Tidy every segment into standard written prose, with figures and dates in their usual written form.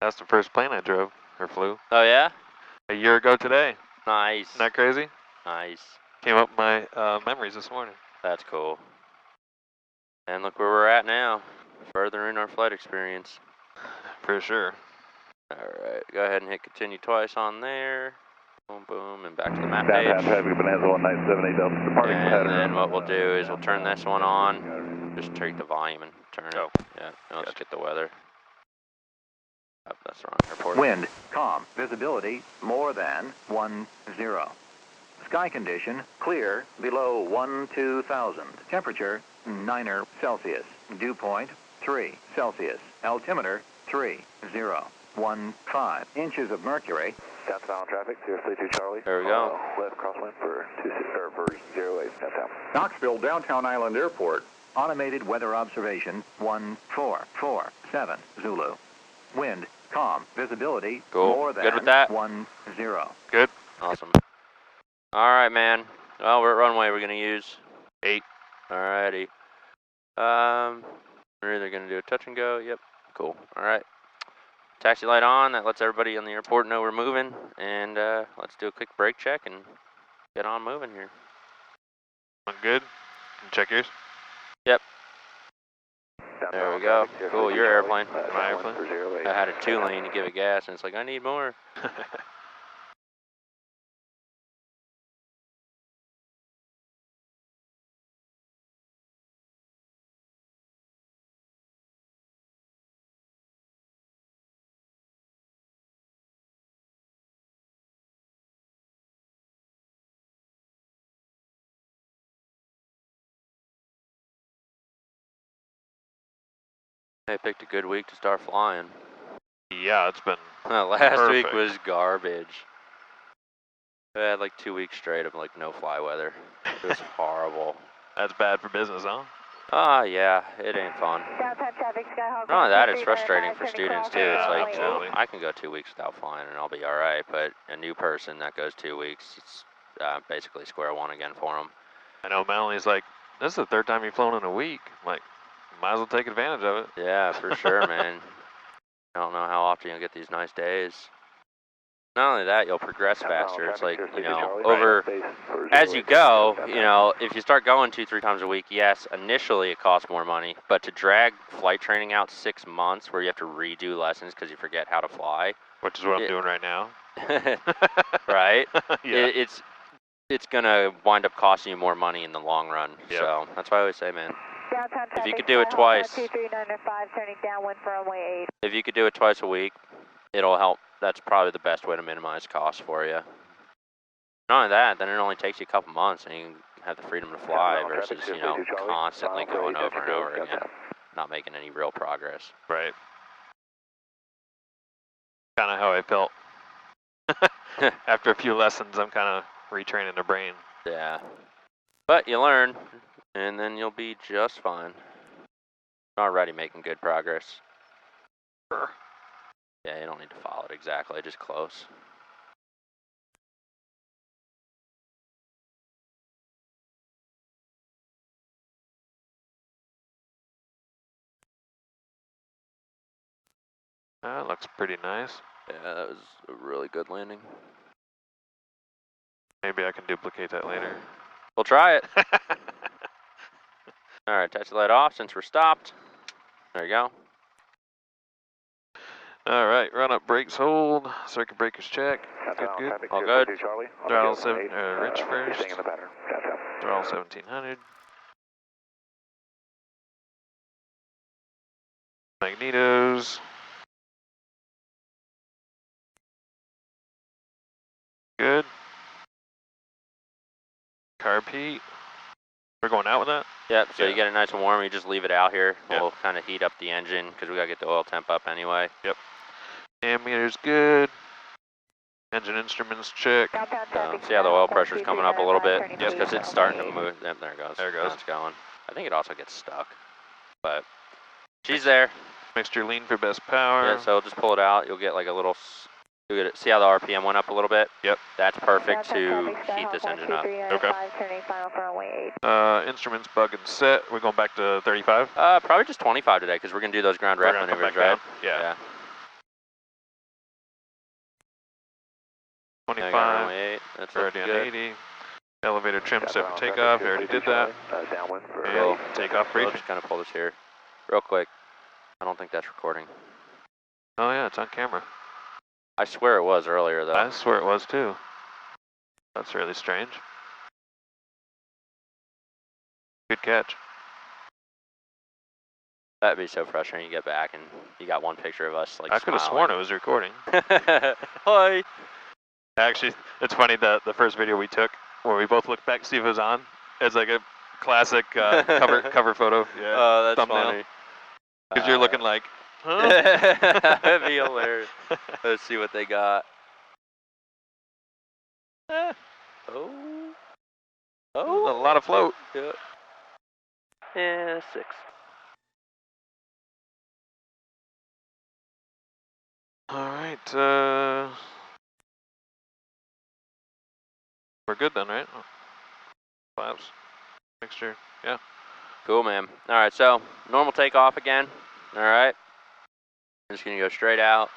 That's the first plane I drove, or flew. Oh yeah? A year ago today. Nice. Isn't that crazy? Nice. Came up with my memories this morning. That's cool. And look where we're at now. Furthering our flight experience. For sure. Alright, go ahead and hit continue twice on there. Boom, boom, and back to the map page. And then what we'll do is we'll turn this one on. Just take the volume and turn it. Oh. Yeah, now let's get the weather. Oh, that's the wrong airport. Wind, calm. Visibility, more than 10. Sky condition, clear, below 12,000. Temperature, 9 Celsius. Dew point, 3 Celsius. Altimeter, 3015. Inches of mercury. Southbound traffic, 032 Charlie. There we go. Left crosswind for 08, southbound. Knoxville Downtown Island Airport. Automated weather observation, 1447 Zulu. Wind, calm. Visibility, Cool. more than Good with that? 10. Good. Awesome. Alright, man. Well, we're at runway we're going to use. 8. Alrighty. We're either going to do a touch and go. Yep. Cool. Alright. Taxi light on. That lets everybody on the airport know we're moving. And let's do a quick brake check and get on moving here. Good. Can you check yours? Yep. There we go. Cool. Your airplane. My airplane? I had a 2-lane to give it gas, and it's like, I need more. They picked a good week to start flying. Yeah, it's been Last week perfect. was garbage. I had like 2 weeks straight of like no fly weather. It was horrible. That's bad for business, huh? Yeah, it ain't fun. Not only that, it's frustrating for students too. It's like, you know, I can go 2 weeks without flying and I'll be alright, but a new person that goes 2 weeks, it's basically square one again for them. I know Melanie's like, this is the third time you've flown in a week. I'm like, might as well take advantage of it. Yeah, for sure, man. I don't know how often you'll get these nice days. Not only that, you'll progress faster. It's like, you know, over, as you go, you know, if you start going 2-3 times a week, yes, initially it costs more money, but to drag flight training out 6 months where you have to redo lessons because you forget how to fly. Which is what I'm doing right now. Right? Yeah. It's going to wind up costing you more money in the long run. Yep. So that's why I always say, man, if you could do it twice, if you could do it twice a week, it'll help. That's probably the best way to minimize costs for you. Not only that, then it only takes you a couple months and you can have the freedom to fly versus, you know, constantly going over and over again, not making any real progress. Right. Kind of how I felt. After a few lessons, I'm kind of retraining the brain. Yeah. But you learn, and then you'll be just fine. Already making good progress. Sure. Yeah, you don't need to follow it exactly, just close. That looks pretty nice. Yeah, that was a really good landing. Maybe I can duplicate that later. We'll try it. Alright, touch the light off since we're stopped. There you go. Alright, run up brakes hold, circuit breakers check. Good. All good. Throttle 7, Rich first. Throttle 1700. Magnetos. Good. Carb heat. We're going out with that? Yep, so Yeah. you get it nice and warm, you just leave it out here. Yep. We'll kind of heat up the engine because we got to get the oil temp up anyway. Yep. Ammeter's good. Engine instruments check. So, see how the oil pressure's coming up a little bit? Just because it's starting to move. Yep, there it goes. There it goes. Now it's going. I think it also gets stuck. But she's there. Mixture lean for best power. Yeah, so just pull it out. You'll get like a little Look at it. See how the RPM went up a little bit? Yep. That's perfect to heat this engine up. Okay. Instruments bug and set. We're going back to 35. Probably just 25 today because we're gonna do those ground We're ref gonna come maneuvers, back right? down. Yeah. 25. Runway 8. That's Already looking on good. 80. Elevator trim set for takeoff. We already did that. Downwind for And takeoff We'll briefing. just kind of pull this here, real quick. I don't think that's recording. Oh yeah, it's on camera. I swear it was earlier though. I swear it was too. That's really strange. Good catch. That'd be so frustrating. You get back and you got one picture of us like. I could have sworn it was recording. Hi. Actually, it's funny that the first video we took, where we both looked back to see if it was on, it's like a classic cover photo. Yeah. Oh, that's thumbnail. funny. Because you're looking like, huh? That'd be hilarious. Let's see what they got. Oh. A Oh. lot of float. Yeah. Yeah, 6. All right. We're good then, right? Flaps. Mixture. Yeah. Cool, man. All right, so normal takeoff again. All right. I'm just gonna go straight out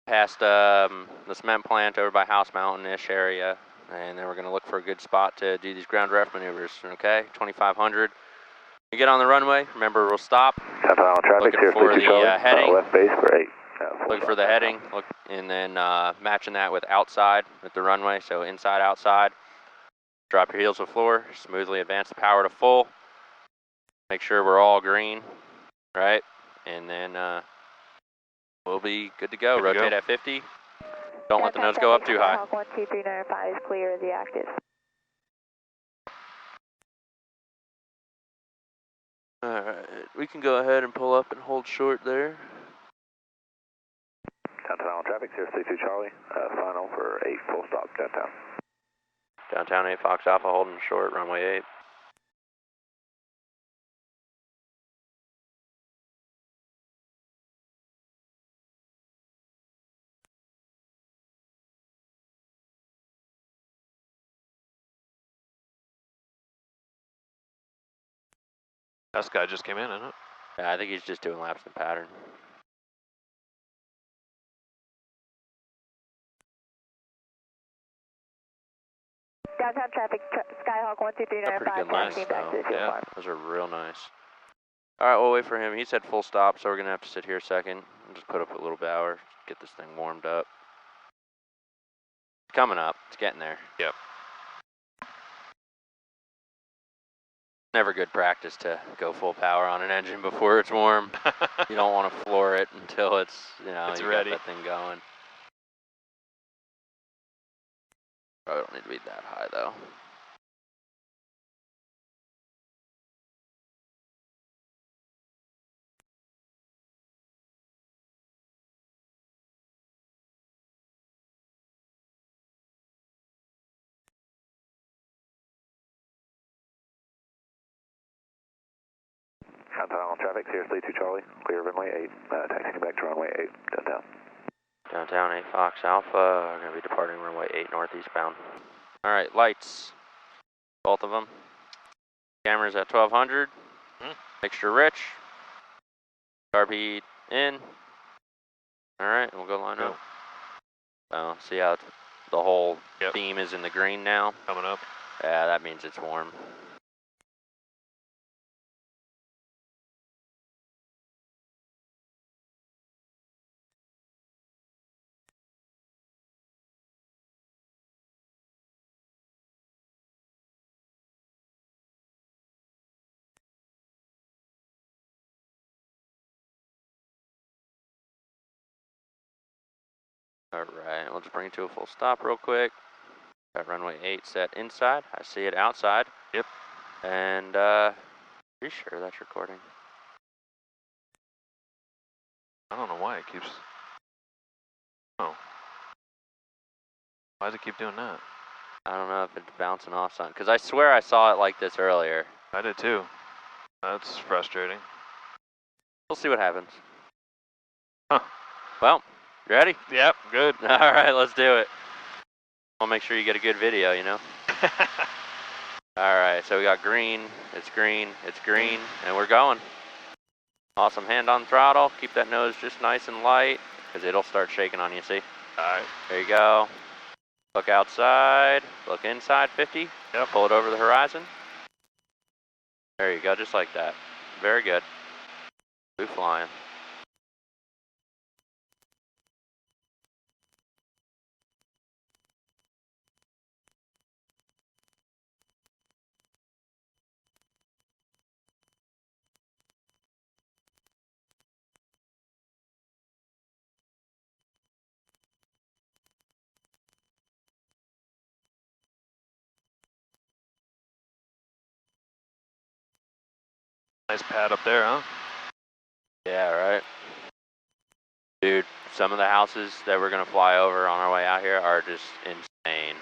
past the cement plant over by House Mountain-ish area, and then we're gonna look for a good spot to do these ground ref maneuvers. Okay, 2500. You get on the runway. Remember, we'll stop. Southbound traffic, Looking for the heading. left base for 8. Looking for the heading. Look, and then matching that with outside with the runway. So inside, outside. Drop your heels to the floor. Smoothly advance the power to full. Make sure we're all green, right? And then we'll be good to go. Good to Rotate go. at 50. Don't let the nose go up too high. 12395 is clear of the active. All right, we can go ahead and pull up and hold short there. Downtown traffic, 032 Charlie, final for 8, full stop downtown. Downtown 8 Fox Alpha holding short, runway 8. That guy just came in, isn't it? Yeah, I think he's just doing laps in pattern. Downtown traffic, Skyhawk A pretty 12395, good lines, taxiing back to the though. fuel Yeah, farm. those are real nice. All right, we'll wait for him. He said full stop, so we're gonna have to sit here a second and just put up a little power, get this thing warmed up. It's coming up. It's getting there. Yep. Never good practice to go full power on an engine before it's warm. You don't want to floor it until it's, you know, It's you ready. got that thing going. Probably don't need to be that high though. Downtown traffic, 032 Charlie, clear of runway 8, taxiing back to runway 8, downtown. Downtown 8 Fox Alpha, we're going to be departing runway 8 northeastbound. All right, lights, both of them. Cameras at 1200, mixture rich, RP in. All right, we'll go line up. So see how the whole theme is in the green now? Coming up. Yeah, that means it's warm. All right, we'll just bring it to a full stop real quick. Got runway 8 set inside. I see it outside. Yep. And pretty sure that's recording. I don't know why it keeps. Oh. Why does it keep doing that? I don't know if it's bouncing off something, because I swear I saw it like this earlier. I did too. That's frustrating. We'll see what happens. Huh. Well, Ready? Yep, good. All right, let's do it. I'll make sure you get a good video, you know? All right, so we got green, it's green, it's green, and we're going. Awesome, hand on throttle. Keep that nose just nice and light, because it'll start shaking on you, see? All right. There you go. Look outside, look inside 50. Yep. Pull it over the horizon. There you go, just like that. Very good. Blue flying. Nice pad up there, huh? Yeah, right. Dude, some of the houses that we're gonna fly over on our way out here are just insane.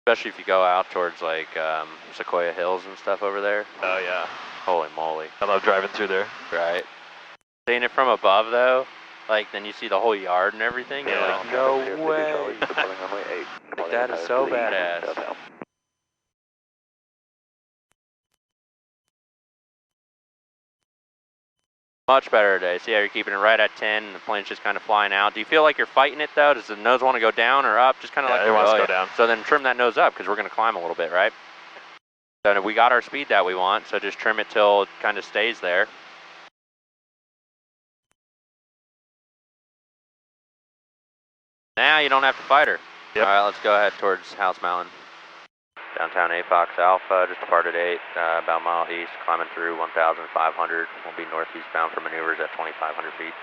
Especially if you go out towards like Sequoia Hills and stuff over there. Oh yeah. Holy moly. I love driving through there. Right. Seeing it from above though, like then you see the whole yard and everything, you're Yeah. like, no way. Departing runway 8. Like, that is so badass. Much better today. See how you're keeping it right at 10 and the plane's just kind of flying out. Do you feel like you're fighting it though? Does the nose want to go down or up? Just kind of Yeah, like it wants to go down. So then trim that nose up because we're going to climb a little bit, right? So we got our speed that we want, so just trim it till it kind of stays there. Now you don't have to fight her. Yep. All right, let's go ahead towards House Mountain. Downtown 8 Fox Alpha, just departed 8, about a mile east, climbing through 1,500. We'll be northeast bound for maneuvers at 2,500 feet.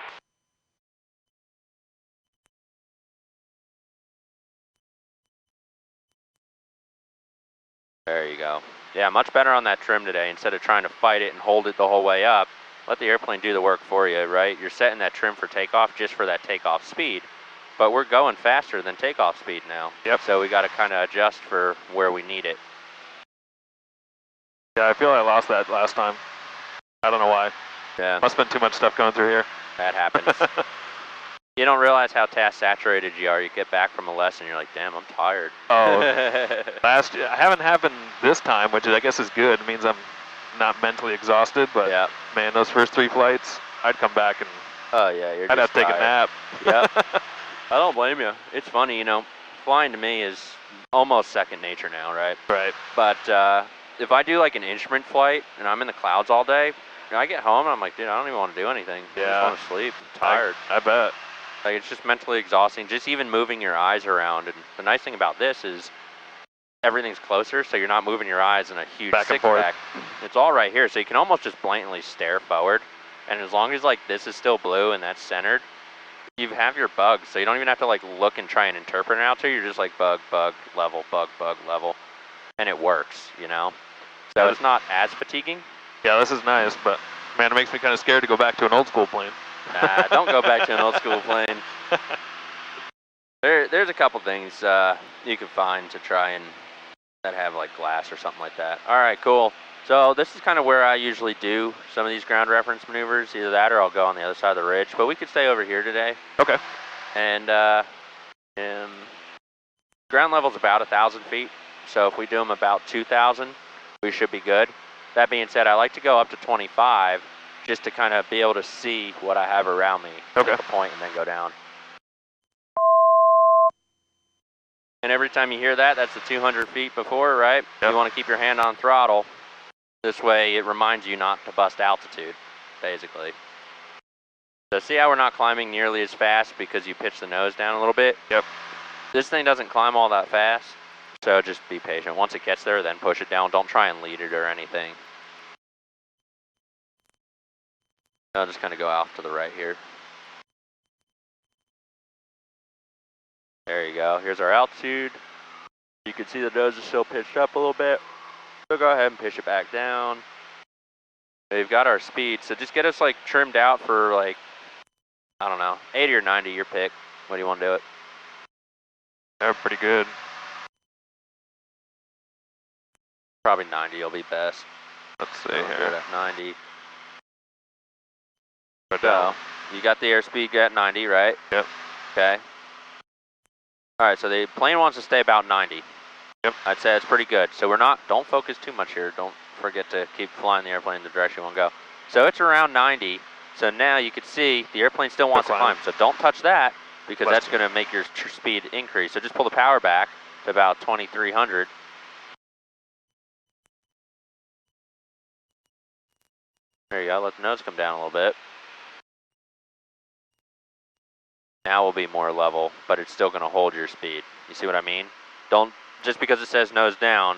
There you go. Yeah, much better on that trim today. Instead of trying to fight it and hold it the whole way up, let the airplane do the work for you, right? You're setting that trim for takeoff just for that takeoff speed, but we're going faster than takeoff speed now. Yep. So we got to kind of adjust for where we need it. Yeah, I feel I lost that last time. I don't know why. Yeah, Must have been too much stuff going through here. that happens. You don't realize how task saturated you are. You get back from a lesson, you're like, damn, I'm tired. Oh, last year, I haven't happened this time, which I guess is good. It means I'm not mentally exhausted, but Yeah. man, those first 3 flights, I'd come back and Oh yeah, you're I'd just have to take a tired. nap. Yep. I don't blame you. It's funny, you know, flying to me is almost second nature now, right? Right. But if I do like an instrument flight and I'm in the clouds all day, you know, I get home and I'm like, dude, I don't even want to do anything. I Yeah. just want to sleep. I'm tired. I bet. Like, it's just mentally exhausting, just even moving your eyes around. And the nice thing about this is everything's closer, so you're not moving your eyes in a huge Back and forth. six-pack. It's all right here, so you can almost just blatantly stare forward. And as long as, like, this is still blue and that's centered, you have your bugs, so you don't even have to, like, look and try and interpret an altitude. You're just like bug, level, bug, level. And it works, you know? So Yeah. it's not as fatiguing. Yeah, this is nice, but man, it makes me kind of scared to go back to an old school plane. Don't go back to an old school plane. There's a couple things you can find to try and that have like glass or something like that. All right, cool. So this is kind of where I usually do some of these ground reference maneuvers. Either that or I'll go on the other side of the ridge. But we could stay over here today. Okay. And ground level's about 1,000 feet. So if we do them about 2,000, we should be good. That being said, I like to go up to 25 just to kind of be able to see what I have around me. Okay. Make a point and then go down. And every time you hear that, that's the 200 feet before, right? Yep. You want to keep your hand on throttle. This way it reminds you not to bust altitude, basically. So see how we're not climbing nearly as fast because you pitch the nose down a little bit? Yep. This thing doesn't climb all that fast, so just be patient. Once it gets there, then push it down. Don't try and lead it or anything. I'll just kind of go off to the right here. There you go. Here's our altitude. You can see the nose is still pitched up a little bit. So go ahead and pitch it back down. We've got our speed, so just get us like trimmed out for like, I don't know, 80 or 90, your pick. What do you want to do it? They're pretty good. Probably 90 will be best. Let's see So we'll do it here. at 90. Right So down. you got the airspeed at 90, right? Yep. Okay. All right, so the plane wants to stay about 90. Yep. I'd say it's pretty good. So don't focus too much here. Don't forget to keep flying the airplane in the direction you want to go. So it's around 90. So now you can see the airplane still wants to climb. So don't touch that because that's going to make your speed increase. So just pull the power back to about 2,300. There you go. Let the nose come down a little bit. Now will be more level, but it's still going to hold your speed. You see what I mean? Don't, just because it says nose down,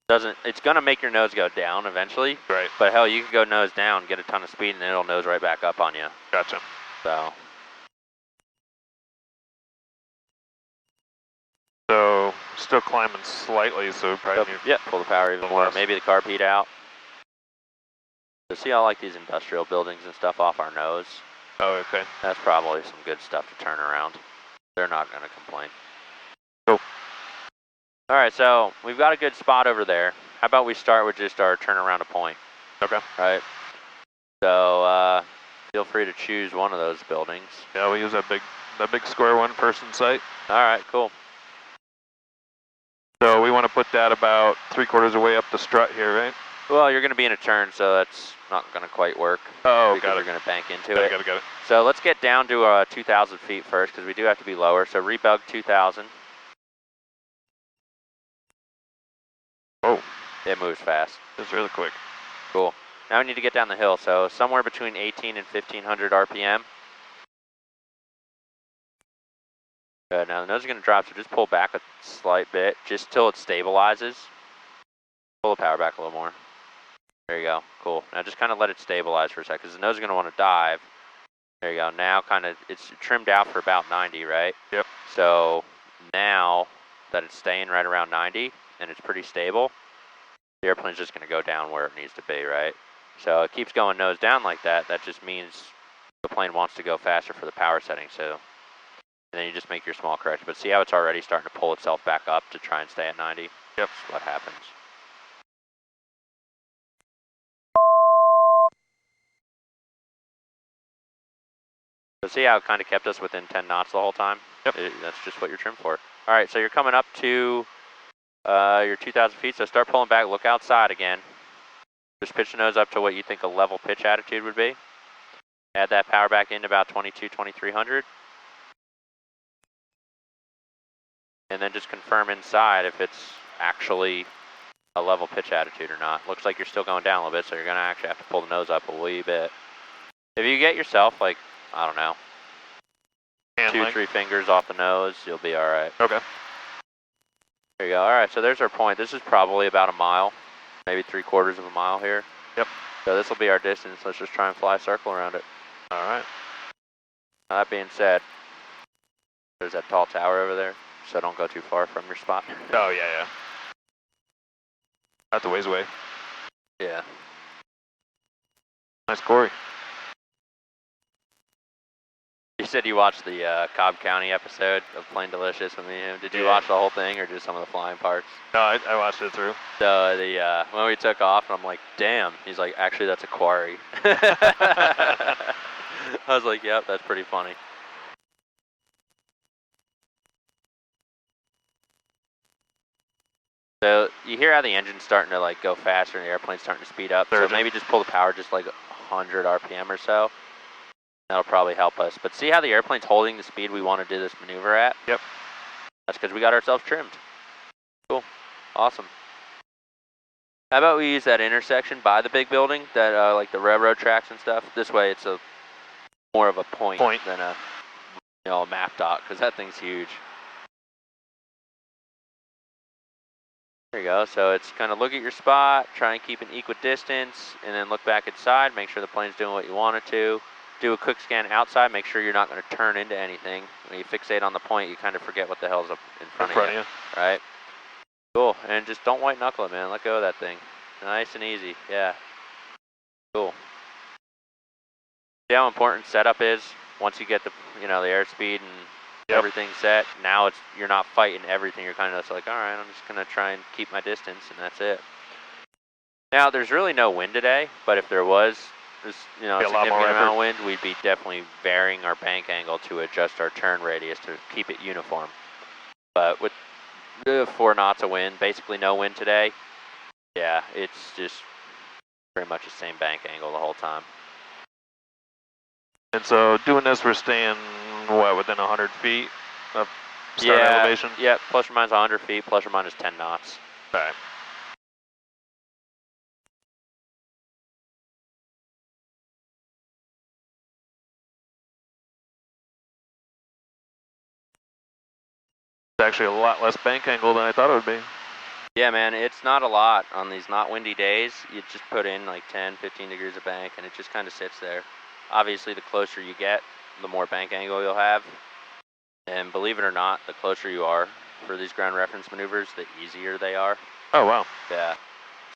it's going to make your nose go down eventually. Right. But hell, you can go nose down, get a ton of speed, and then it'll nose right back up on you. Gotcha. So still climbing slightly, so probably need... Yeah, pull the power even more. Maybe the carb heat out. So see how like these industrial buildings and stuff off our nose? Oh, okay. That's probably some good stuff to turn around. They're not going to complain. Cool. All right, so we've got a good spot over there. How about we start with just our turn around a point? Okay. Right. So feel free to choose one of those buildings. Yeah, we use that big square one first in sight. All right, cool. So we want to put that about 3/4 of the way up the strut here, right? Well, you're going to be in a turn, so that's not going to quite work. Oh, because you're going to bank into it. Got it. So let's get down to 2,000 feet first, because we do have to be lower. So rebug 2,000. Oh. It moves fast. It's really quick. Cool. Now we need to get down the hill, so somewhere between 18 and 1,500 RPM. Good, now the nose is going to drop, so just pull back a slight bit, just till it stabilizes. Pull the power back a little more. There you go, cool. Now just kind of let it stabilize for a second, because the nose is going to want to dive. There you go, now kind of, it's trimmed out for about 90, right? Yep. So now that it's staying right around 90, and it's pretty stable, the airplane's just going to go down where it needs to be, right? So it keeps going nose down like that. That just means the plane wants to go faster for the power setting. So, and then you just make your small correction. But see how it's already starting to pull itself back up to try and stay at 90? Yep. That's what happens. So see how it kind of kept us within 10 knots the whole time? Yep. That's just what you're trimmed for. All right, so you're coming up to your 2,000 feet. So start pulling back. Look outside again. Just pitch the nose up to what you think a level pitch attitude would be. Add that power back in about 2,300. And then just confirm inside if it's actually a level pitch attitude or not. Looks like you're still going down a little bit, so you're going to actually have to pull the nose up a wee bit. If you get yourself, like, I don't know, 2-3 fingers off the nose, you'll be all right. Okay. There you go. All right, so there's our point. This is probably about a mile, maybe 3/4 of a mile here. Yep. So this will be our distance. Let's just try and fly a circle around it. All right. Now, that being said, there's that tall tower over there, so don't go too far from your spot. Oh, yeah. Not the ways away. Yeah. Nice Corey. You said you watched the Cobb County episode of Plain Delicious with me and him. Did you watch the whole thing or just some of the flying parts? No, I watched it through. So when we took off, and I'm like, damn. He's like, actually, that's a quarry. I was like, yep, that's pretty funny. So you hear how the engine's starting to like go faster and the airplane's starting to speed up. So maybe just pull the power just like 100 RPM or so. That'll probably help us. But see how the airplane's holding the speed we want to do this maneuver at? Yep. That's because we got ourselves trimmed. Cool. Awesome. How about we use that intersection by the big building, that like the railroad tracks and stuff? This way it's more of a point than a a map dot, because that thing's huge. There you go. So it's kind of look at your spot, try and keep an equidistance, and then look back inside, make sure the plane's doing what you want it to. Do a quick scan outside, make sure you're not going to turn into anything. When you fixate on the point, you kind of forget what the hell's up in front of you. Right? Cool. And just don't white knuckle it, man. Let go of that thing. Nice and easy. Yeah. Cool. See how important setup is? Once you get the the airspeed and everything set, now you're not fighting everything. You're kind of just like, all right, I'm just going to try and keep my distance, and that's it. Now, there's really no wind today, but if there was, this, Be a lot more significant amount effort. of wind, we'd be definitely varying our bank angle to adjust our turn radius to keep it uniform. But with 4 knots of wind, basically no wind today, yeah, it's just pretty much the same bank angle the whole time. And so doing this, we're staying, what, within 100 feet of start elevation? Yeah, plus or minus 100 feet, plus or minus 10 knots. All right. It's actually a lot less bank angle than I thought it would be. Yeah, man, it's not a lot on these not windy days. You just put in like 10, 15 degrees of bank, and it just kind of sits there. Obviously, the closer you get, the more bank angle you'll have. And believe it or not, the closer you are for these ground reference maneuvers, the easier they are. Oh, wow. Yeah.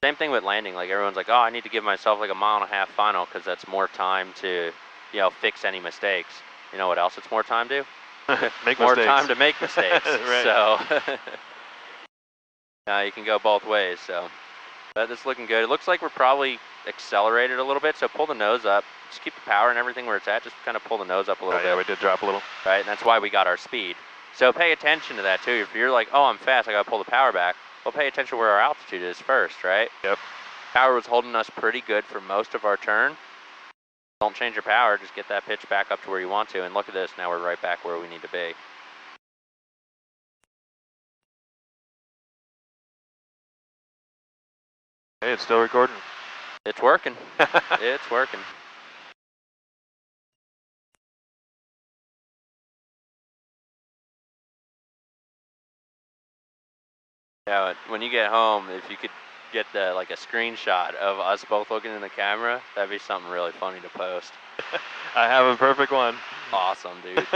Same thing with landing. Like, everyone's like, oh, I need to give myself like a 1.5 mile final because that's more time to, fix any mistakes. You know what else it's more time to? Make More mistakes. time to make mistakes. Right. So, you can go both ways. So, but it's looking good. It looks like we're probably accelerated a little bit. So pull the nose up. Just keep the power and everything where it's at. Just kind of pull the nose up a little Oh, bit. yeah, we did drop a little. Right, and that's why we got our speed. So pay attention to that too. If you're like, oh, I'm fast, I gotta pull the power back. Well, pay attention where our altitude is first, right? Yep. Power was holding us pretty good for most of our turn. Don't change your power, just get that pitch back up to where you want to, and look at this, now we're right back where we need to be. Hey, it's still recording. It's working. It's working. Yeah, when you get home, if you could get like a screenshot of us both looking in the camera, that'd be something really funny to post. I have a perfect one. Awesome, dude.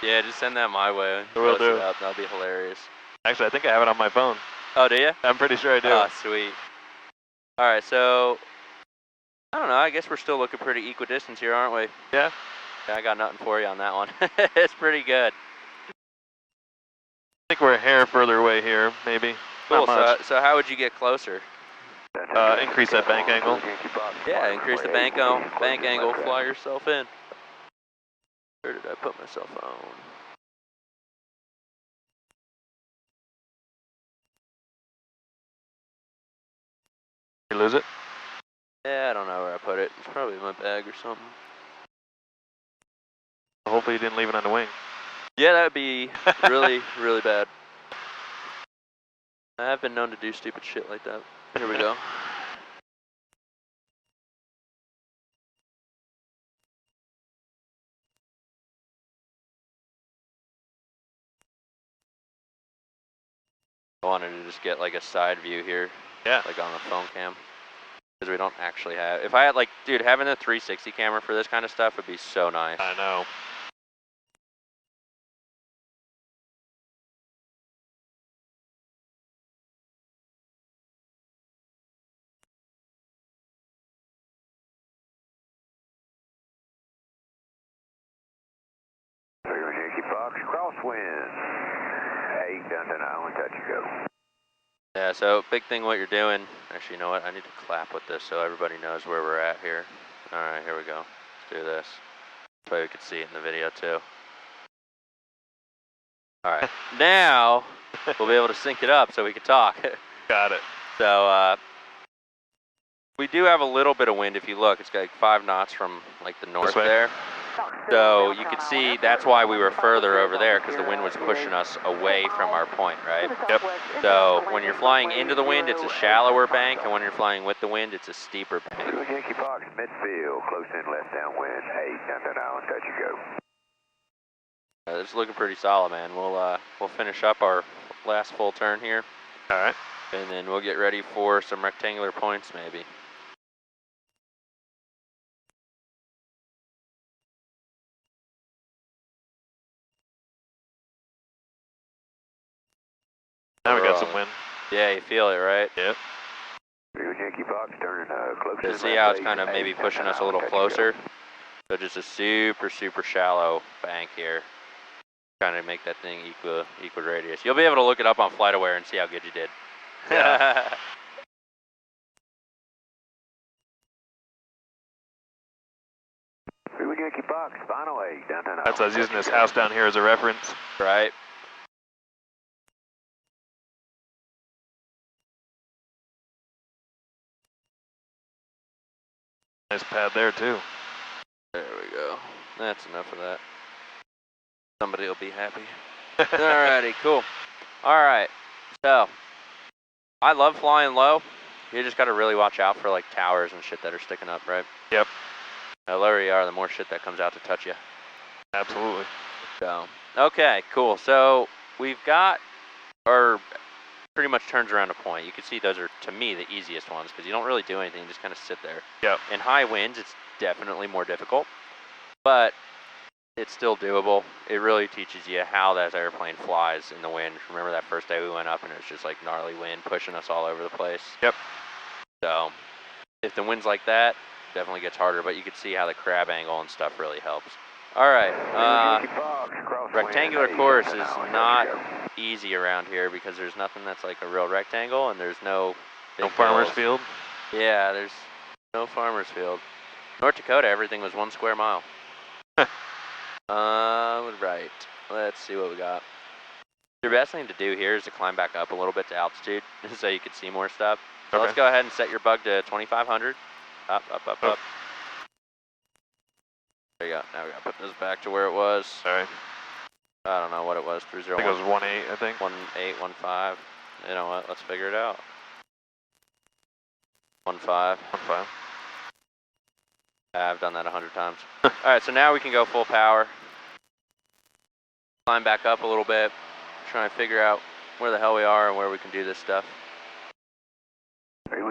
Yeah, just send that my way. Will Post it do. up. That'll be hilarious. Actually, I think I have it on my phone. Oh, do you? I'm pretty sure I do. Oh, sweet. All right, so I don't know. I guess we're still looking pretty equidistant here, aren't we? Yeah. Yeah, I got nothing for you on that one. It's pretty good. I think we're a hair further away here, maybe. Cool. Not much. So how would you get closer? Increase that bank angle. Yeah, increase the bank angle. Fly yourself in. Where did I put myself on? You lose it? Yeah, I don't know where I put it. It's probably in my bag or something. Hopefully you didn't leave it on the wing. Yeah, that'd be really, really bad. I have been known to do stupid shit like that. Here we go. I wanted to just get like a side view here. Yeah. Like on the phone cam. Because we don't actually have, if I had like, dude, having a 360 camera for this kind of stuff would be so nice. I know. Yankee Fox, crosswind. 8 downtown Island, touch and go. Yeah, so big thing what you're doing, actually, you know what, I need to clap with this so everybody knows where we're at here. All right, here we go. Let's do this. This way we can see it in the video too. All right, now we'll be able to sync it up so we can talk. Got it. So we do have a little bit of wind if you look. It's got like 5 knots from like the north way? there. So you can see that's why we were further over there because the wind was pushing us away from our point, right? Yep. So when you're flying into the wind, it's a shallower bank, and when you're flying with the wind, it's a steeper bank. Yankee Fox, midfield, close in, left downwind. 8 downtown Island, touch and go. It's looking pretty solid, man. We'll finish up our last full turn here, All right. and then we'll get ready for some rectangular points maybe. Now we got some wind. Yeah, you feel it, right? Yep. Yankee Fox, turning close So in, see left how it's base, kind of 8 maybe pushing downtown us a little Island, touch and go. closer. So just a super, super shallow bank here. Trying to make that thing equal radius. You'll be able to look it up on FlightAware and see how good you did. Yeah. Yankee Fox, final 8, downtown. That's I was using this house down here as a reference. Right. Nice pad there too. There we go. That's enough of that. Somebody will be happy. Alrighty, cool. Alright, so I love flying low. You just gotta really watch out for like towers and shit that are sticking up, right? Yep. The lower you are, the more shit that comes out to touch you. Absolutely. So, okay, cool. So we've got, or pretty much turns around a point. You can see those are, to me, the easiest ones because you don't really do anything. You just kind of sit there. Yep. In high winds, it's definitely more difficult, but it's still doable. It really teaches you how that airplane flies in the wind. Remember that first day we went up and it was just like gnarly wind pushing us all over the place? Yep. So if the wind's like that, definitely gets harder, but you can see how the crab angle and stuff really helps. All right, rectangular course is not easy around here because there's nothing that's like a real rectangle and there's no No farmer's hills. field. Yeah, there's no farmer's field. North Dakota, everything was 1 square mile. Right. Let's see what we got. The best thing to do here is to climb back up a little bit to altitude so you can see more stuff. So let's go ahead and set your bug to 2,500. Up, up, up, up. There you go. Now we gotta put this back to where it was. Sorry. I don't know what it was. I think 301. it was 1.8, I think. 1.8, 1.5. You know what? Let's figure it out. 1.5. 1.5. I've done that 100 times. All right, so now we can go full power. Climb back up a little bit. Try and figure out where the hell we are and where we can do this stuff.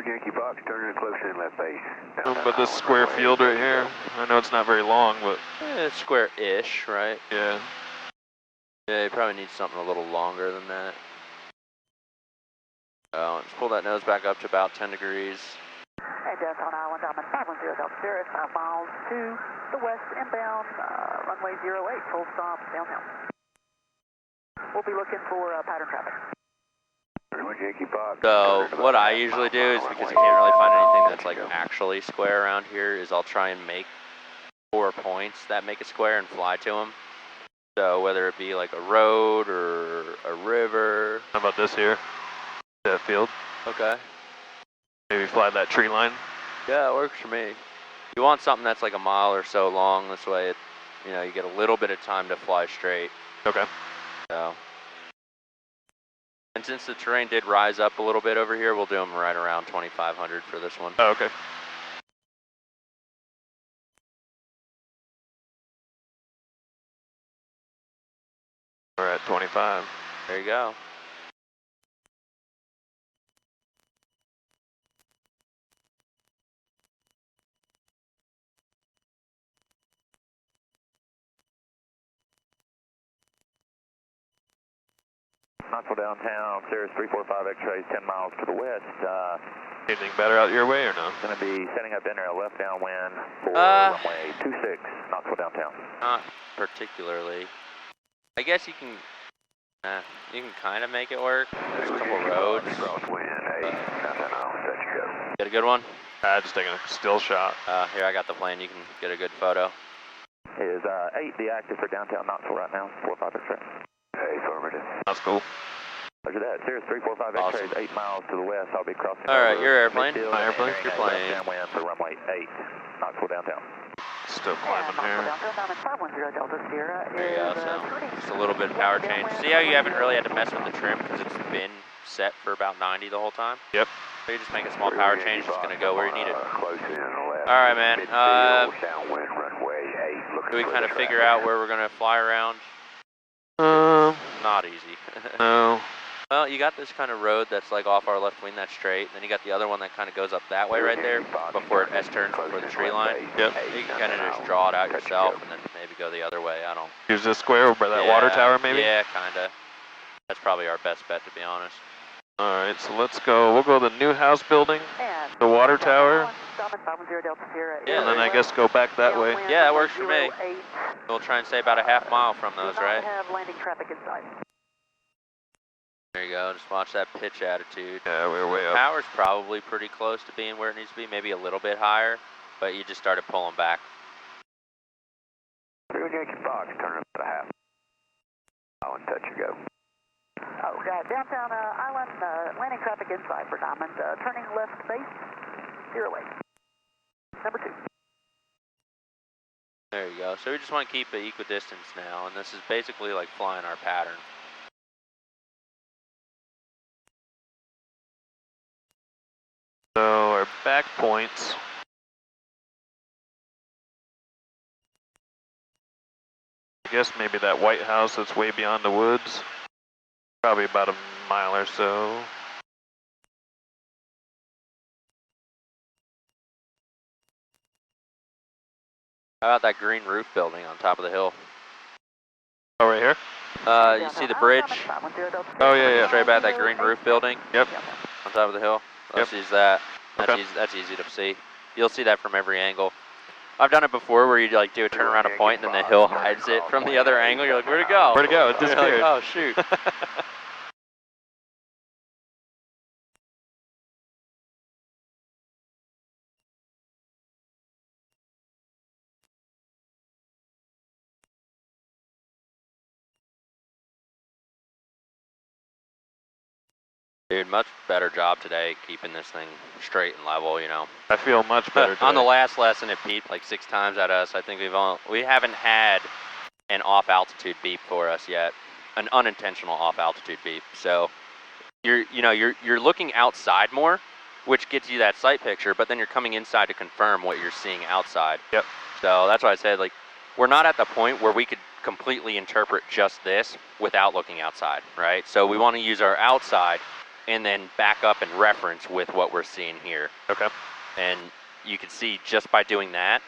Yankee Fox, turning close in left base. But this square field right here, I know it's not very long, but It's square-ish, right? yeah. Yeah, you probably need something a little longer than that. Let's pull that nose back up to about 10 degrees. Hey, downtown Island, I'm at 510 Delta Sierra, 5 miles to the west, inbound, runway 08, full stop, downtown. We'll be looking for pattern traffic. So what I usually do is, because I can't really find anything that's like actually square around here, is I'll try and make 4 points that make a square and fly to them. So whether it be like a road or a river. How about this here? That field. Okay. Maybe fly that tree line. Yeah, it works for me. You want something that's like a mile or so long. This way, you get a little bit of time to fly straight. Okay. So. And since the terrain did rise up a little bit over here, we'll do them right around 2,500 for this one. Oh, okay. We're at 25. There you go. Knoxville downtown, Cirrus 345 X-rays 10 miles to the west. Anything better out your way or no? Going to be setting up in there a left downwind for runway 26, Knoxville downtown. Not particularly. I guess you can kind of make it work. There's a couple roads. Get a good one? Just taking a still shot. Here, I got the plane. You can get a good photo. Is 8 the active for downtown Knoxville right now, 45 X-ray. Hey, affirmative. That's cool. Roger that. Cirrus 345 Awesome. X-rays 8 miles to the west. I'll be crossing. All right, over your airplane. midfield My and airplane. entering Your a left plane. downwind for runway 8, Knoxville downtown. Still climbing here. Downtown, I'm at 510 Delta Sierra. There you go. So just a little bit of power change. See how you haven't really had to mess with the trim because it's been set for about 90 the whole time? Yep. So you just make a small power change. It's going to go where you need it. Close in left. All right, man. Downwind runway 8. Do we kind of figure out where we're going to fly around? Not easy. No. Well, you got this kind of road that's like off our left wing that's straight. Then you got the other one that kind of goes up that way right there before it S-turns before the tree line. Yep. You can kind of just draw it out yourself and then maybe go the other way. I don't. Use this square over by that water tower maybe? Yeah, kind of. That's probably our best bet, to be honest. Alright, so let's go. We'll go to the new house building, And the water tower, stop at 510 Delta Sierra. Yeah, and then I guess go back that way. Yeah, that works for me. We'll try and stay about a half mile from those, right? Have landing traffic inside. There you go. Just watch that pitch attitude. Yeah, we're way up. Power's probably pretty close to being where it needs to be, maybe a little bit higher, but you just started pulling back. Yankee Fox, turn up at a half. Island, touch and go. Oh, downtown Island, landing traffic inside for Diamond, turning left base, 08. Number 2. There you go. So we just want to keep it equidistance now, and this is basically like flying our pattern. So our back points. I guess maybe that White House that's way beyond the woods. Probably about a mile or so. How about that green roof building on top of the hill? Oh, right here? You see the bridge? Oh, yeah. Straight back that green roof building? Yep. On top of the hill? Let's use that. That's easy to see. You'll see that from every angle. I've done it before where you like do a turnaround a point and then the hill hides it from the other angle. You're like, where'd it go? Where'd it go? It disappeared. Like, oh, shoot. Dude, much better job today keeping this thing straight and level, you know. I feel much better today. On the last lesson, it beeped like 6 times at us. I think we haven't had an off-altitude beep for us yet, an unintentional off-altitude beep. So you're looking outside more, which gets you that sight picture, but then you're coming inside to confirm what you're seeing outside. Yep. So that's why I said, like, we're not at the point where we could completely interpret just this without looking outside, right? So we want to use our outside and then back up and reference with what we're seeing here. Okay. And you can see just by doing that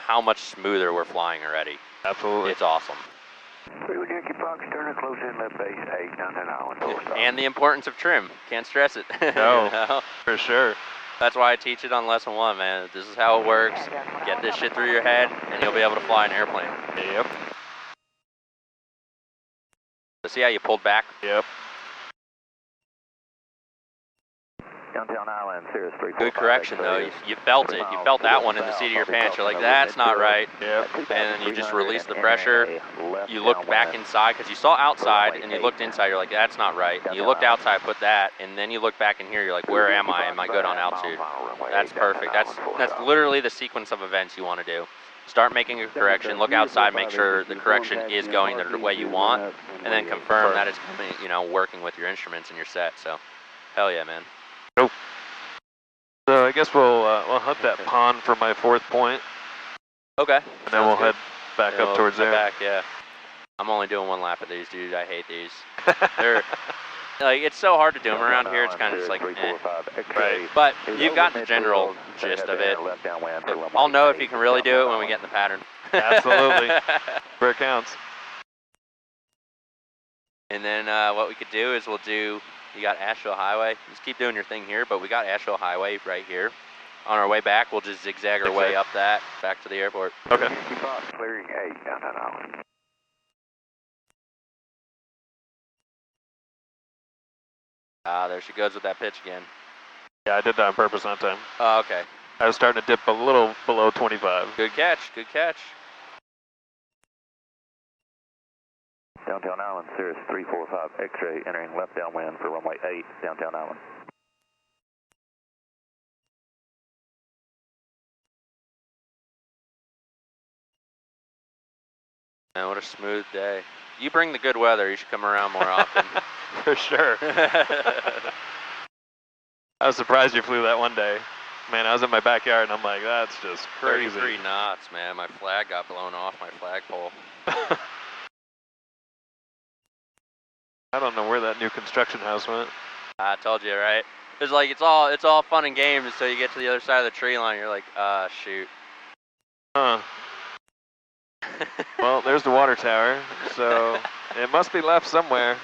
how much smoother we're flying already. Absolutely. It's awesome. Yankee Fox, turn close in left base, 8, downtown Island. And the importance of trim. Can't stress it. No, You know? for sure. That's why I teach it on lesson 1, man. This is how it works. Get this shit through your head and you'll be able to fly an airplane. Yep. So see how you pulled back? Yep. Downtown Island, Cirrus 345. Good correction, though. You felt it. You felt that one in the seat of your pants. You're like, that's not right. Yep. And then you just released the pressure. You looked back inside because you saw outside and you looked inside. You're like, that's not right. And you looked outside, put that, and then you look back in here. You're like, where am I? Am I good on altitude? That's perfect. That's literally the sequence of events you want to do. Start making a correction. Look outside. Make sure the correction is going the way you want, and then confirm that it's working with your instruments and your set. So, hell yeah, man. Nope. So I guess we'll hunt that pond for my 4th point. Okay. And then we'll head back up towards there. Back, yeah. I'm only doing 1 lap of these, dude. I hate these. They're like, it's so hard to do them around here. It's kind of just like, Right. But you've got the general gist of it. I'll know if you can really do it when we get in the pattern. Absolutely. Where it counts. And then what we could do is you got Asheville Highway. Just keep doing your thing here, but we got Asheville Highway right here. On our way back, we'll just zigzag our way up that, back to the airport. Okay. Clearing 8, downtown Island. There she goes with that pitch again. Yeah, I did that on purpose that time. Oh, okay. I was starting to dip a little below 25. Good catch, good catch. Downtown Island, Cirrus 345 X-ray, entering left downwind for runway 8, downtown Island. Man, what a smooth day. You bring the good weather, you should come around more often. For sure. I was surprised you flew that one day. Man, I was in my backyard and I'm like, that's just crazy. 33 knots, man. My flag got blown off my flagpole. I don't know where that new construction house went. I told you, right? It's like it's all fun and games until you get to the other side of the tree line. You're like, shoot. Huh. Well, there's the water tower, so it must be left somewhere.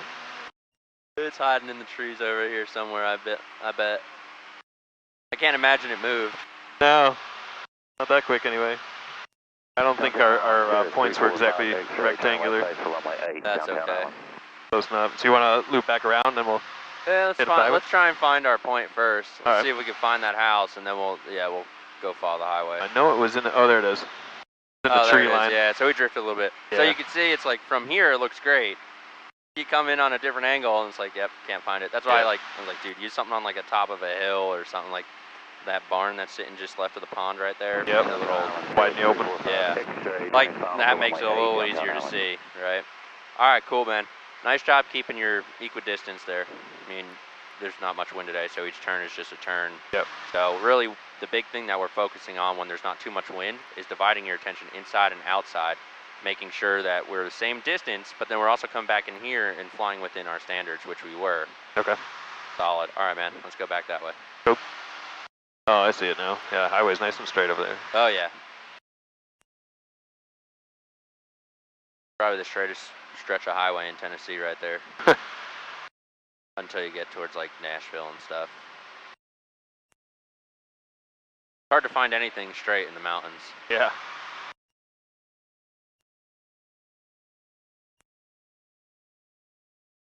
It's hiding in the trees over here somewhere, I bet. I can't imagine it moved. No, not that quick anyway. I don't think our points were exactly rectangular. That's okay. Close enough. So you want to loop back around, then we'll... Yeah, let's try and find our point first. Let's see if we can find that house, and then we'll go follow the highway. I know it was in... Oh, there it is. in the there tree it is, line. yeah, so we drifted a little bit. So Yeah. you can see it's like from here it looks great. You come in on a different angle and it's like, yep, can't find it. That's why I was like, dude, use something on like a top of a hill or something like that barn that's sitting just left of the pond right there. Yep. The little, Wide in the open. yeah. Like that makes it a little easier to see, right? All right, cool, man. Nice job keeping your equidistance there. I mean, there's not much wind today, so each turn is just a turn. Yep. So really, the big thing that we're focusing on when there's not too much wind is dividing your attention inside and outside, making sure that we're the same distance, but then we're also coming back in here and flying within our standards, which we were. Okay. Solid. All right, man. Let's go back that way. Nope. Oh, I see it now. Yeah, highway's nice and straight over there. Oh, yeah. Probably the straightest stretch of highway in Tennessee right there. Until you get towards like Nashville and stuff. Hard to find anything straight in the mountains. Yeah.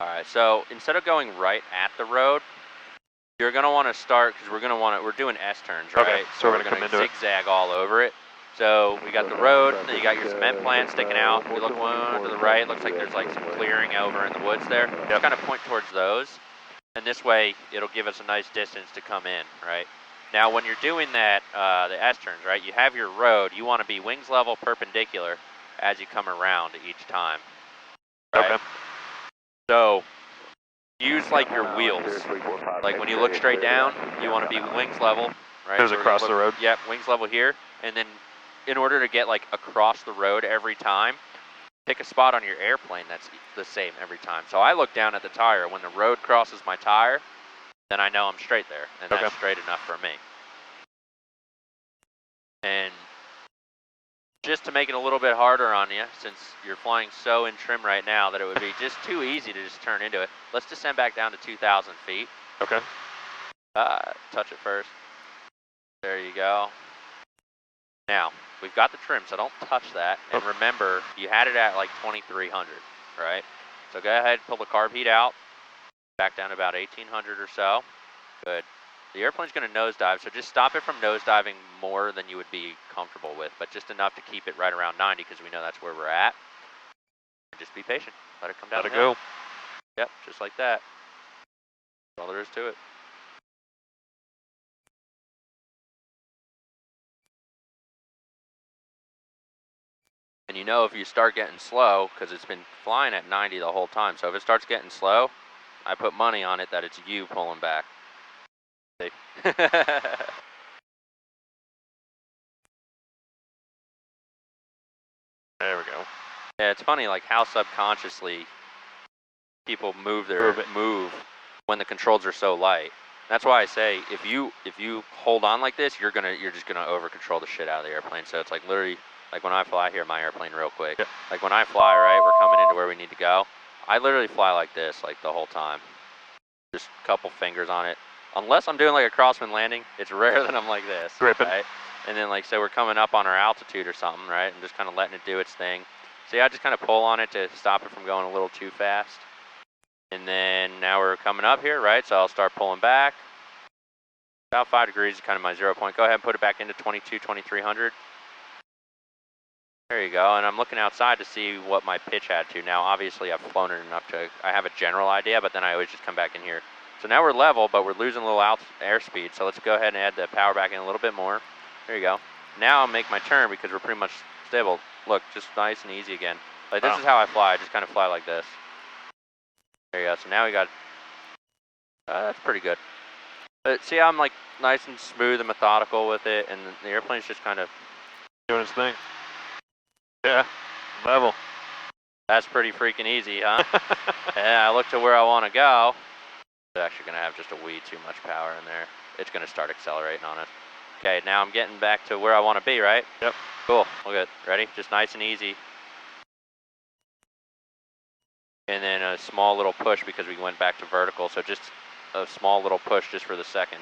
Alright, so instead of going right at the road, you're going to want to start, because we're doing S-turns, right? Okay, so we're going gonna to come into it. zigzag all over it. So we got the road, then you got your cement plant sticking out. You look one to the right, looks like there's like some clearing over in the woods there. Just kind of point towards those. And this way, it'll give us a nice distance to come in, right? Now, when you're doing that, the S-turns, right, you have your road. You want to be wings level perpendicular as you come around each time, right? Okay. So, use like your wheels. Like when you look straight down, you want to be wings level, right? Goes So we're across gonna the road? Yep, wings level here. And then in order to get like across the road every time, pick a spot on your airplane that's the same every time. So I look down at the tire. When the road crosses my tire, then I know I'm straight there, and that's straight enough for me. And just to make it a little bit harder on you, since you're flying so in trim right now that it would be just too easy to just turn into it, let's descend back down to 2,000 feet. Okay. Touch it first. There you go. Now, we've got the trim, so don't touch that. And remember, you had it at like 2,300, right? So go ahead, pull the carb heat out. Back down to about 1,800 or so. Good. The airplane's going to nosedive, so just stop it from nosediving more than you would be comfortable with, but just enough to keep it right around 90 because we know that's where we're at. Just be patient. Let it come down. Let it go. Yep, just like that. That's all there is to it. And you know if you start getting slow, because it's been flying at 90 the whole time, so if it starts getting slow, I put money on it that it's you pulling back. See? There we go. Yeah, it's funny like how subconsciously people move when the controls are so light. That's why I say if you hold on like this, you're just gonna over control the shit out of the airplane. So it's like literally like when I fly here, my airplane real quick. Yeah. Like when I fly, right, we're coming into where we need to go. I literally fly like this, like the whole time. Just a couple fingers on it. Unless I'm doing like a crosswind landing, it's rare that I'm like this. Gripping. Right? And then like, say we're coming up on our altitude or something, right? And just kind of letting it do its thing. See, I just kind of pull on it to stop it from going a little too fast. And then now we're coming up here, right? So I'll start pulling back. About 5 degrees is kind of my 0 point. Go ahead and put it back into 2,300. There you go. And I'm looking outside to see what my pitch had to. Now, obviously, I've flown it enough to, I have a general idea, but then I always just come back in here. So now we're level, but we're losing a little airspeed. So let's go ahead and add the power back in a little bit more. There you go. Now I'll make my turn because we're pretty much stable. Look, just nice and easy again. Like this is how I fly. I just kind of fly like this. There you go. So now we got, that's pretty good. But see, I'm like nice and smooth and methodical with it, and the airplane's just kind of Doing its thing. Yeah. Level. That's pretty freaking easy, huh? Yeah, I look to where I want to go. It's actually going to have just a wee too much power in there. It's going to start accelerating on it. Okay, now I'm getting back to where I want to be, right? Yep. Cool. Look at, ready? Just nice and easy. And then a small little push because we went back to vertical. So just a small little push just for the second.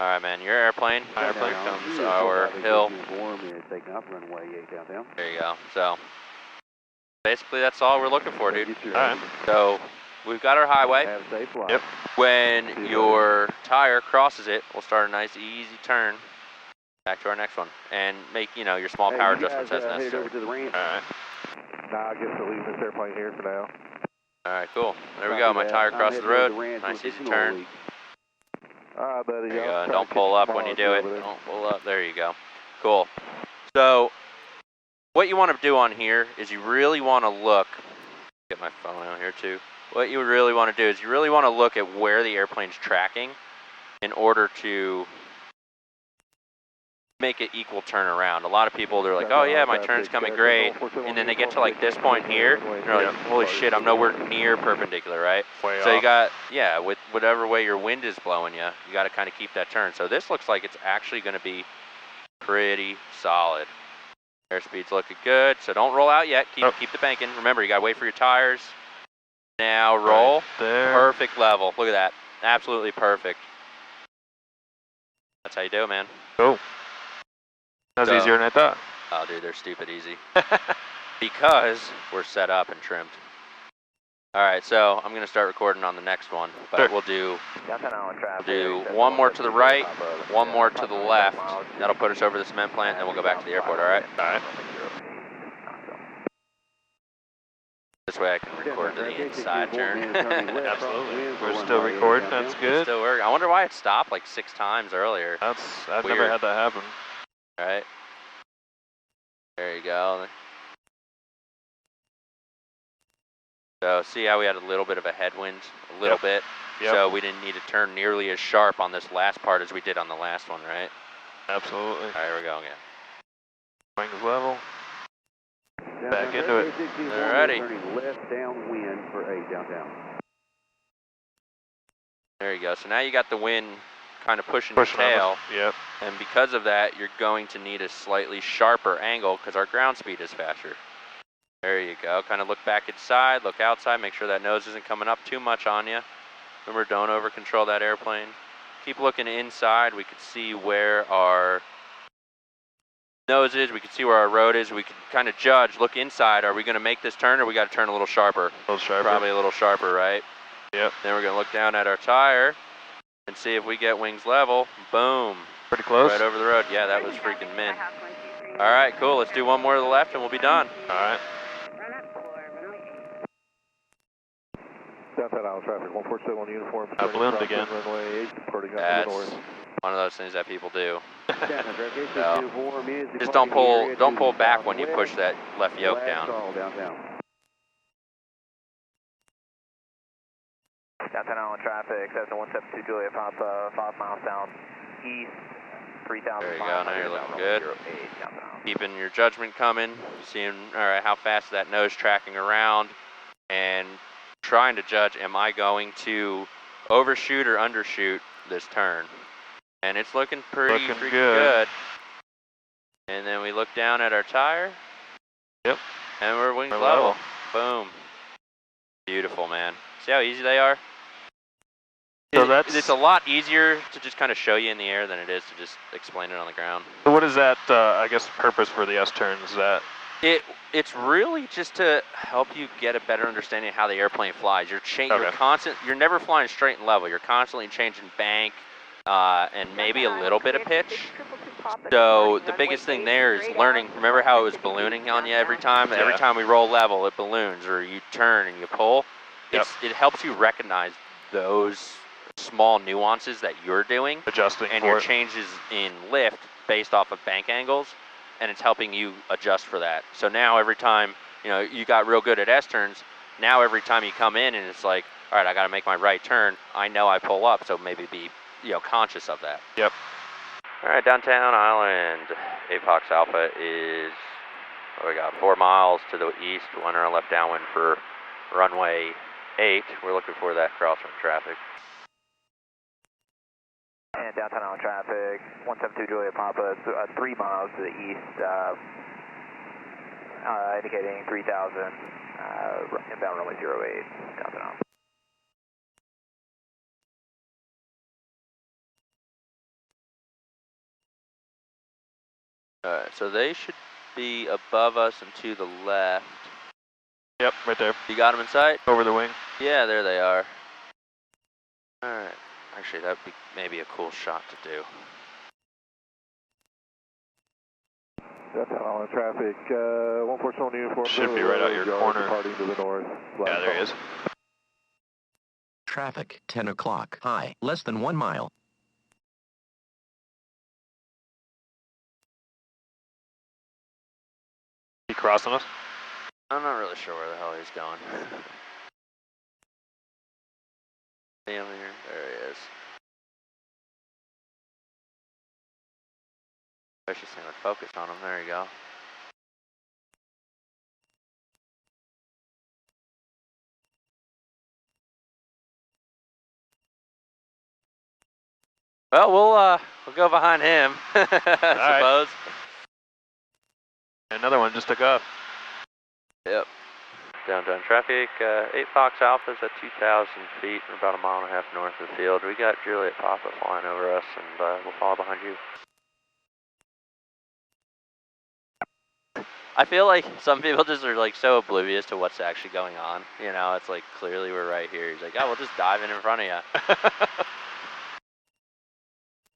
All right, man, your airplane. My airplane comes our hill. There There you go. So basically that's all we're looking for, dude. All right. So we've got our highway. Have a safe flight. Yep. When your tire crosses it, we'll start a nice easy turn. back to our next one, and make your small power adjustments as necessary. Over to the ramp. All right. Nah, I guess we'll leave this airplane here for now. All right, cool. There we go. My tire crosses the road. Nice easy turn. All right, buddy. There you go. Don't pull up when you do it. Don't pull up. There you go. Cool. So what you want to do on here is you really want to look. Get my phone out here too. What you really want to do is you really want to look at where the airplane's tracking in order to make it equal turnaround. A lot of people, they're like, oh yeah, my turn's coming great, and then they get to like this point here, and they're like, holy shit, I'm nowhere near perpendicular, right? Way So off. you got, yeah, with whatever way your wind is blowing you, you got to kind of keep that turn. So this looks like it's actually going to be pretty solid. Airspeed's looking good, so don't roll out yet. Keep the banking. Remember, you got to wait for your tires. Now roll. Right there. Perfect level. Look at that. Absolutely perfect. That's how you do it, man. Cool. That was So- easier than I thought. Oh, dude, they're stupid easy. Because we're set up and trimmed. All right, so I'm going to start recording on the next one, but Sure. we'll do Downtown Island traffic. one more to the right, one more to the left. That'll put us over the cement plant, and we'll go back to the airport, all right? All right. This way I can record to the inside turn. Absolutely. We're still recording. That's good. Still working. I wonder why it stopped like 6 times earlier. I've Weird. never had that happen. All right. There you go. So see how we had a little bit of a headwind, a little bit. Yep. So we didn't need to turn nearly as sharp on this last part as we did on the last one, right? Absolutely. All right, here we go again. Wings level. Back into it. Alrighty. Turning left downwind for 8 downtown. There you go. So now you got the wind kind of pushing Pushing your on tail, us. Yep. and because of that, you're going to need a slightly sharper angle because our ground speed is faster. There you go. Kind of look back inside, look outside, make sure that nose isn't coming up too much on you. Remember, don't over control that airplane. Keep looking inside. We can see where our nose is. We can see where our road is. We can kind of judge, look inside. Are we going to make this turn, or we got to turn a little sharper? A little sharper. Probably a little sharper, right? Yep. Then we're going to look down at our tire and see if we get wings level. Boom. Pretty close. Right over the road. Yeah, that was freaking mint. All right, cool. Let's do one more to the left and we'll be done. All right. Downtown Island traffic, 147 on uniform. I ballooned again. Runway 8, departing out to the That's north. one of those things that people do. Downtown traffic, No. uniform is Just don't departing pull area don't to pull the back when you push southwest. that left yoke Last down. call, downtown. Downtown Island traffic, Cessna 172 Juliet Papa, 5 miles southeast, 3,000. There you go. Now you're looking good. Keeping your judgment coming, seeing all right how fast that nose tracking around, and trying to judge, am I going to overshoot or undershoot this turn? And it's looking pretty Looking freaking good. good. And then we look down at our tire. Yep. And we're wings We're level. Boom. Beautiful, man. See how easy they are? So that's- It's a lot easier to just kind of show you in the air than it is to just explain it on the ground. So what is that, I guess, purpose for the S-turns? Is that It's really just to help you get a better understanding of how the airplane flies. You're Okay. you're never flying straight and level. You're constantly changing bank and maybe a little bit of pitch. So the biggest thing there is learning. Remember how it was ballooning on you every time? Yeah. Every time we roll level, it balloons, or you turn and you pull. Yep. It helps you recognize those small nuances that you're doing adjusting and for your it? changes in lift based off of bank angles, and it's helping you adjust for that. So now every time, you got real good at S-turns, now every time you come in and it's like, all right, I got to make my right turn, I know I pull up, so maybe be, conscious of that. Yep. All right, downtown Island, Apox Alpha is, we got 4 miles to the east, 1 or left downwind for runway 8. We're looking for that crosswind traffic. And downtown Island traffic, 172 Juliet Papa, 3 miles to the east, indicating 3,000, inbound runway 08, downtown Island. All right, so they should be above us and to the left. Yep, right there. You got them in sight? Over the wing. Yeah, there they are. All right. Actually, that would be maybe a cool shot to do. Downtown Island traffic, 141 uniform. Should be right out your corner. Departing to the north. Yeah, there he is. Traffic, 10 o'clock. High, less than 1 mile. He crossing us? I'm not really sure where the hell he's going. See him here? There he is. I should send a focus on him. There you go. Well, we'll go behind him, I suppose. Another one just took off. Yep. Downtown traffic, 8 Fox Alpha's at 2,000 feet, and about 1.5 miles north of the field. We got Juliet Papa flying over us, and we'll follow behind you. I feel like some people just are like so oblivious to what's actually going on. You know, it's like clearly we're right here. He's like, oh, we'll just dive in front of you.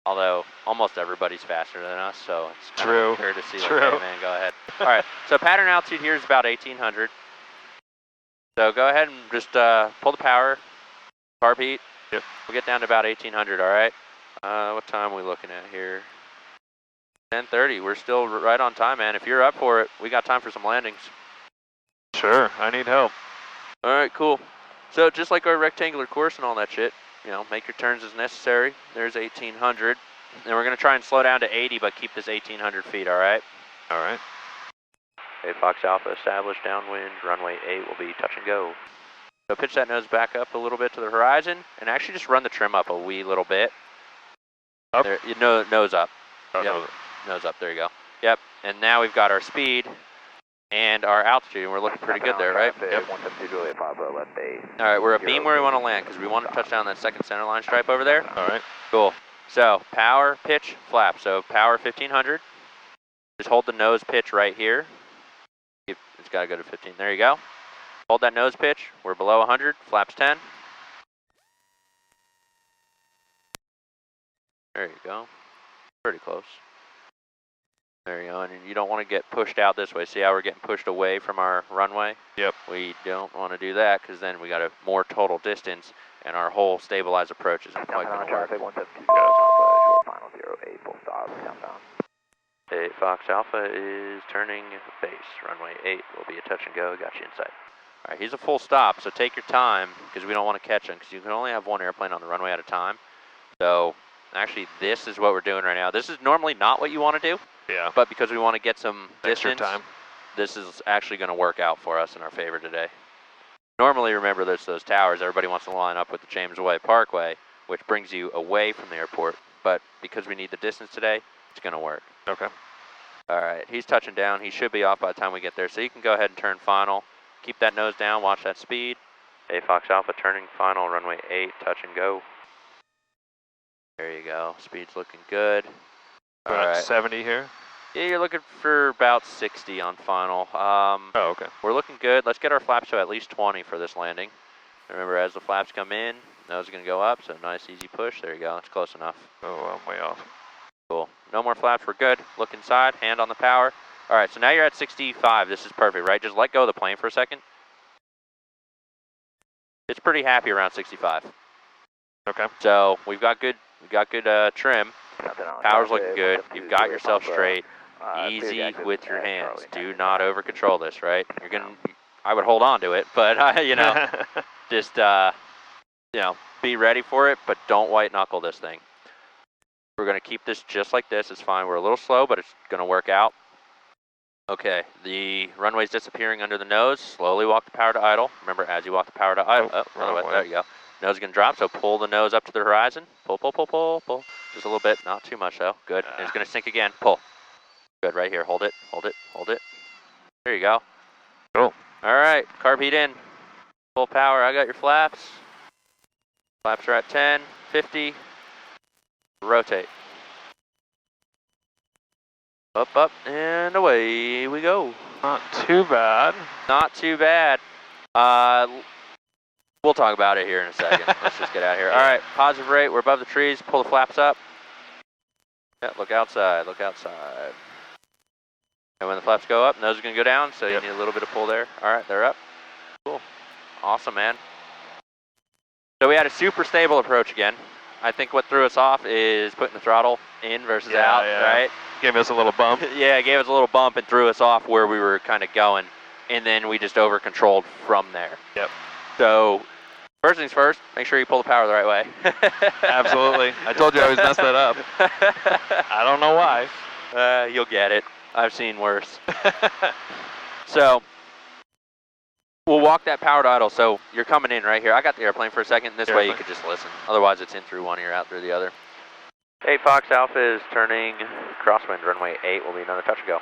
Although almost everybody's faster than us, so it's kind of fair to see. Like, hey, man, go ahead. All right, so pattern altitude here is about 1,800. So go ahead and just pull the power, carb heat. Yep. We'll get down to about 1,800. All right. What time are we looking at here? 10:30. We're still right on time, man. If you're up for it, we got time for some landings. Sure, I need help. All right, cool. So just like our rectangular course and all that shit, you know, make your turns as necessary. There's 1,800. And we're going to try and slow down to 80, but keep this 1,800 feet, all right? All right. Okay, Fox Alpha established downwind. Runway 8 will be touch and go. So pitch that nose back up a little bit to the horizon, and actually just run the trim up a wee little bit. Up? There, nose up. Oh, Yep. Nose up, there you go. Yep, and now we've got our speed and our altitude, and we're looking pretty good there, right? Yep. 172 Juliet Papa, left base. All right, we're a beam where we want to land because we want to touch down that second center line stripe over there. All right. Cool. So power, pitch, flap. So power 1,500. Just hold the nose pitch right here. It's got to go to 15. There you go. Hold that nose pitch. We're below 100. Flaps 10. There you go. Pretty close. There you go. And you don't want to get pushed out this way. See how we're getting pushed away from our runway? Yep. We don't want to do that because then we got a more total distance and our whole stabilized approach isn't quite going to work. Traffic 172 Alpha, short final 08, full stop, downtown. 8 Fox Alpha is turning base. Runway 8 will be a touch and go. Got you inside. All right, he's a full stop, so take your time because we don't want to catch him because you can only have one airplane on the runway at a time. So actually, this is what we're doing right now. This is normally not what you want to do. Yeah. But because we want to get some Extra distance, time. this is actually going to work out for us in our favor today. Normally, remember, there's those towers. Everybody wants to line up with the James Way Parkway, which brings you away from the airport. But because we need the distance today, it's going to work. Okay. All right, he's touching down. He should be off by the time we get there. So you can go ahead and turn final. Keep that nose down. Watch that speed. 8 Fox Alpha turning final. Runway 8, touch and go. There you go. Speed's looking good. All We're at right. 70 here. Yeah, you're looking for about 60 on final. Oh, okay. We're looking good. Let's get our flaps to at least 20 for this landing. Remember, as the flaps come in, nose is going to go up, so nice, easy push. There you go. It's close enough. Oh, I'm way off. Cool. No more flaps. We're good. Look inside. Hand on the power. All right, so now you're at 65. This is perfect, right? Just let go of the plane for a second. It's pretty happy around 65. Okay. So we've got good trim. Power's looking good. You've got yourself straight. Easy with your hands. Do not over control this, right? You're gonna. I would hold on to it, but you know, just you know, be ready for it, but don't white knuckle this thing. We're gonna keep this just like this. It's fine. We're a little slow, but it's gonna work out. Okay, the runway's disappearing under the nose. Slowly walk the power to idle. Remember, as you walk the power to idle, there you go. Nose is gonna drop, so pull the nose up to the horizon. Pull, pull, pull, pull, pull. Just a little bit, not too much though. Good. And it's gonna sink again. Pull. Good, right here. Hold it, hold it, hold it. There you go. Cool. All right, carb heat in. Full power. I got your flaps. Flaps are at 10, 50. Rotate. Up, up, and away we go. Not too bad. Not too bad. We'll talk about it here in a second. Let's just get out of here. All right, positive rate. We're above the trees. Pull the flaps up. Yeah, look outside. Look outside. And when the flaps go up, nose is going to go down, so you need a little bit of pull there. All right, they're up. Cool. Awesome, man. So we had a super stable approach again. I think what threw us off is putting the throttle in versus out, right? Gave us a little bump. Yeah, it gave us a little bump and threw us off where we were kind of going. And then we just over-controlled from there. Yep. So first things first, make sure you pull the power the right way. Absolutely. I told you I always messed that up. I don't know why. You'll get it. I've seen worse. So we'll walk that power to idle. So you're coming in right here. I got the airplane for a second. This way you could just listen. Otherwise it's in through one ear, out through the other. 8 Fox Alpha is turning crosswind. Runway 8 will be another touch and go.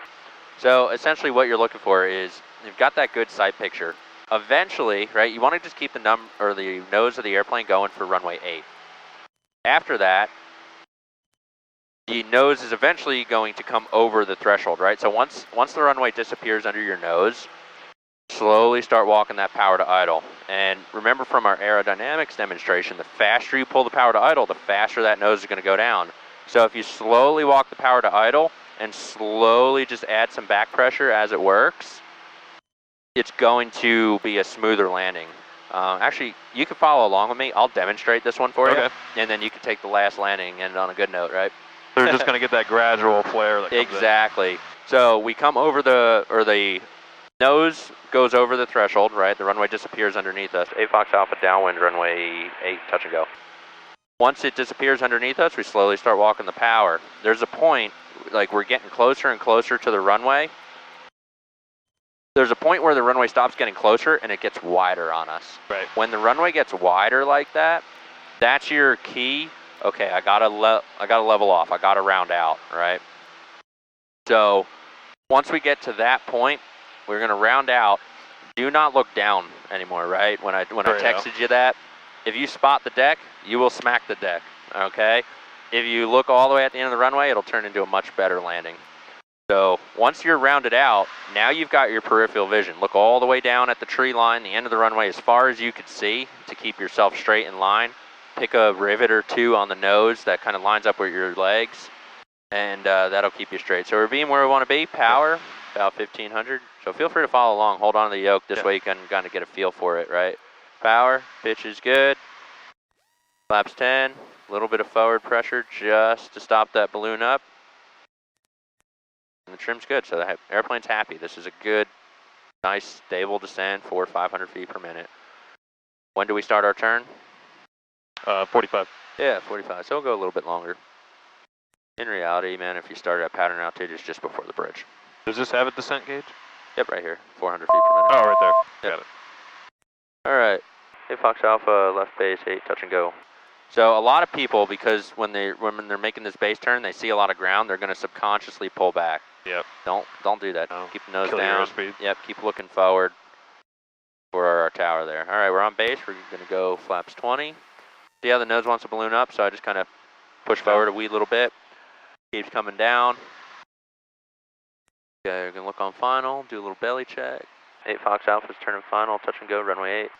So essentially what you're looking for is you've got that good sight picture. Eventually, right, you want to just keep the the nose of the airplane going for runway 8. After that, the nose is eventually going to come over the threshold, right? So once the runway disappears under your nose, slowly start walking that power to idle. And remember from our aerodynamics demonstration, the faster you pull the power to idle, the faster that nose is going to go down. So if you slowly walk the power to idle and slowly just add some back pressure as it works, it's going to be a smoother landing. Actually, you can follow along with me. I'll demonstrate this one for you, and then you can take the last landing and end on a good note, right? They're just going to get that gradual flare that comes Exactly. So we come over the nose goes over the threshold, right? The runway disappears underneath us. 8 Fox Alpha downwind, runway 8, touch and go. Once it disappears underneath us, we slowly start walking the power. There's a point, like we're getting closer and closer to the runway. There's a point where the runway stops getting closer and it gets wider on us. Right. When the runway gets wider like that, that's your key. Okay, I gotta level off. I gotta round out, right? So once we get to that point, we're gonna round out. Do not look down anymore, right? When I texted you that, if you spot the deck, you will smack the deck. Okay. If you look all the way at the end of the runway, it'll turn into a much better landing. So once you're rounded out, now you've got your peripheral vision. Look all the way down at the tree line, the end of the runway, as far as you could see to keep yourself straight in line. Pick a rivet or two on the nose that kind of lines up with your legs, and that'll keep you straight. So we're being where we want to be. Power, about 1500. So feel free to follow along. Hold on to the yoke. This way you can kind of get a feel for it, right? Power, pitch is good. Flaps 10. A little bit of forward pressure just to stop that balloon up. And the trim's good, so the airplane's happy. This is a good, nice, stable descent, 400 or 500 feet per minute. When do we start our turn? 45. Yeah, 45. So we'll go a little bit longer. In reality, man, if you started at pattern altitude, it's just before the bridge. Does this have a descent gauge? Yep, right here, 400 feet per minute. Oh, right there. Yep. Got it. All right. 8 Fox Alpha, left base, 8, touch and go. So a lot of people, because when they're making this base turn, they see a lot of ground, they're going to subconsciously pull back. Yep. Don't do that. No. Keep the nose Kill your down. airspeed. Yep, keep looking forward for our tower there. All right, we're on base. We're going to go flaps 20. See how the nose wants to balloon up, so I just kind of push forward a wee little bit. Keeps coming down. Okay, we're going to look on final, do a little belly check. 8 Fox Alpha's turning final, touch and go, runway 8.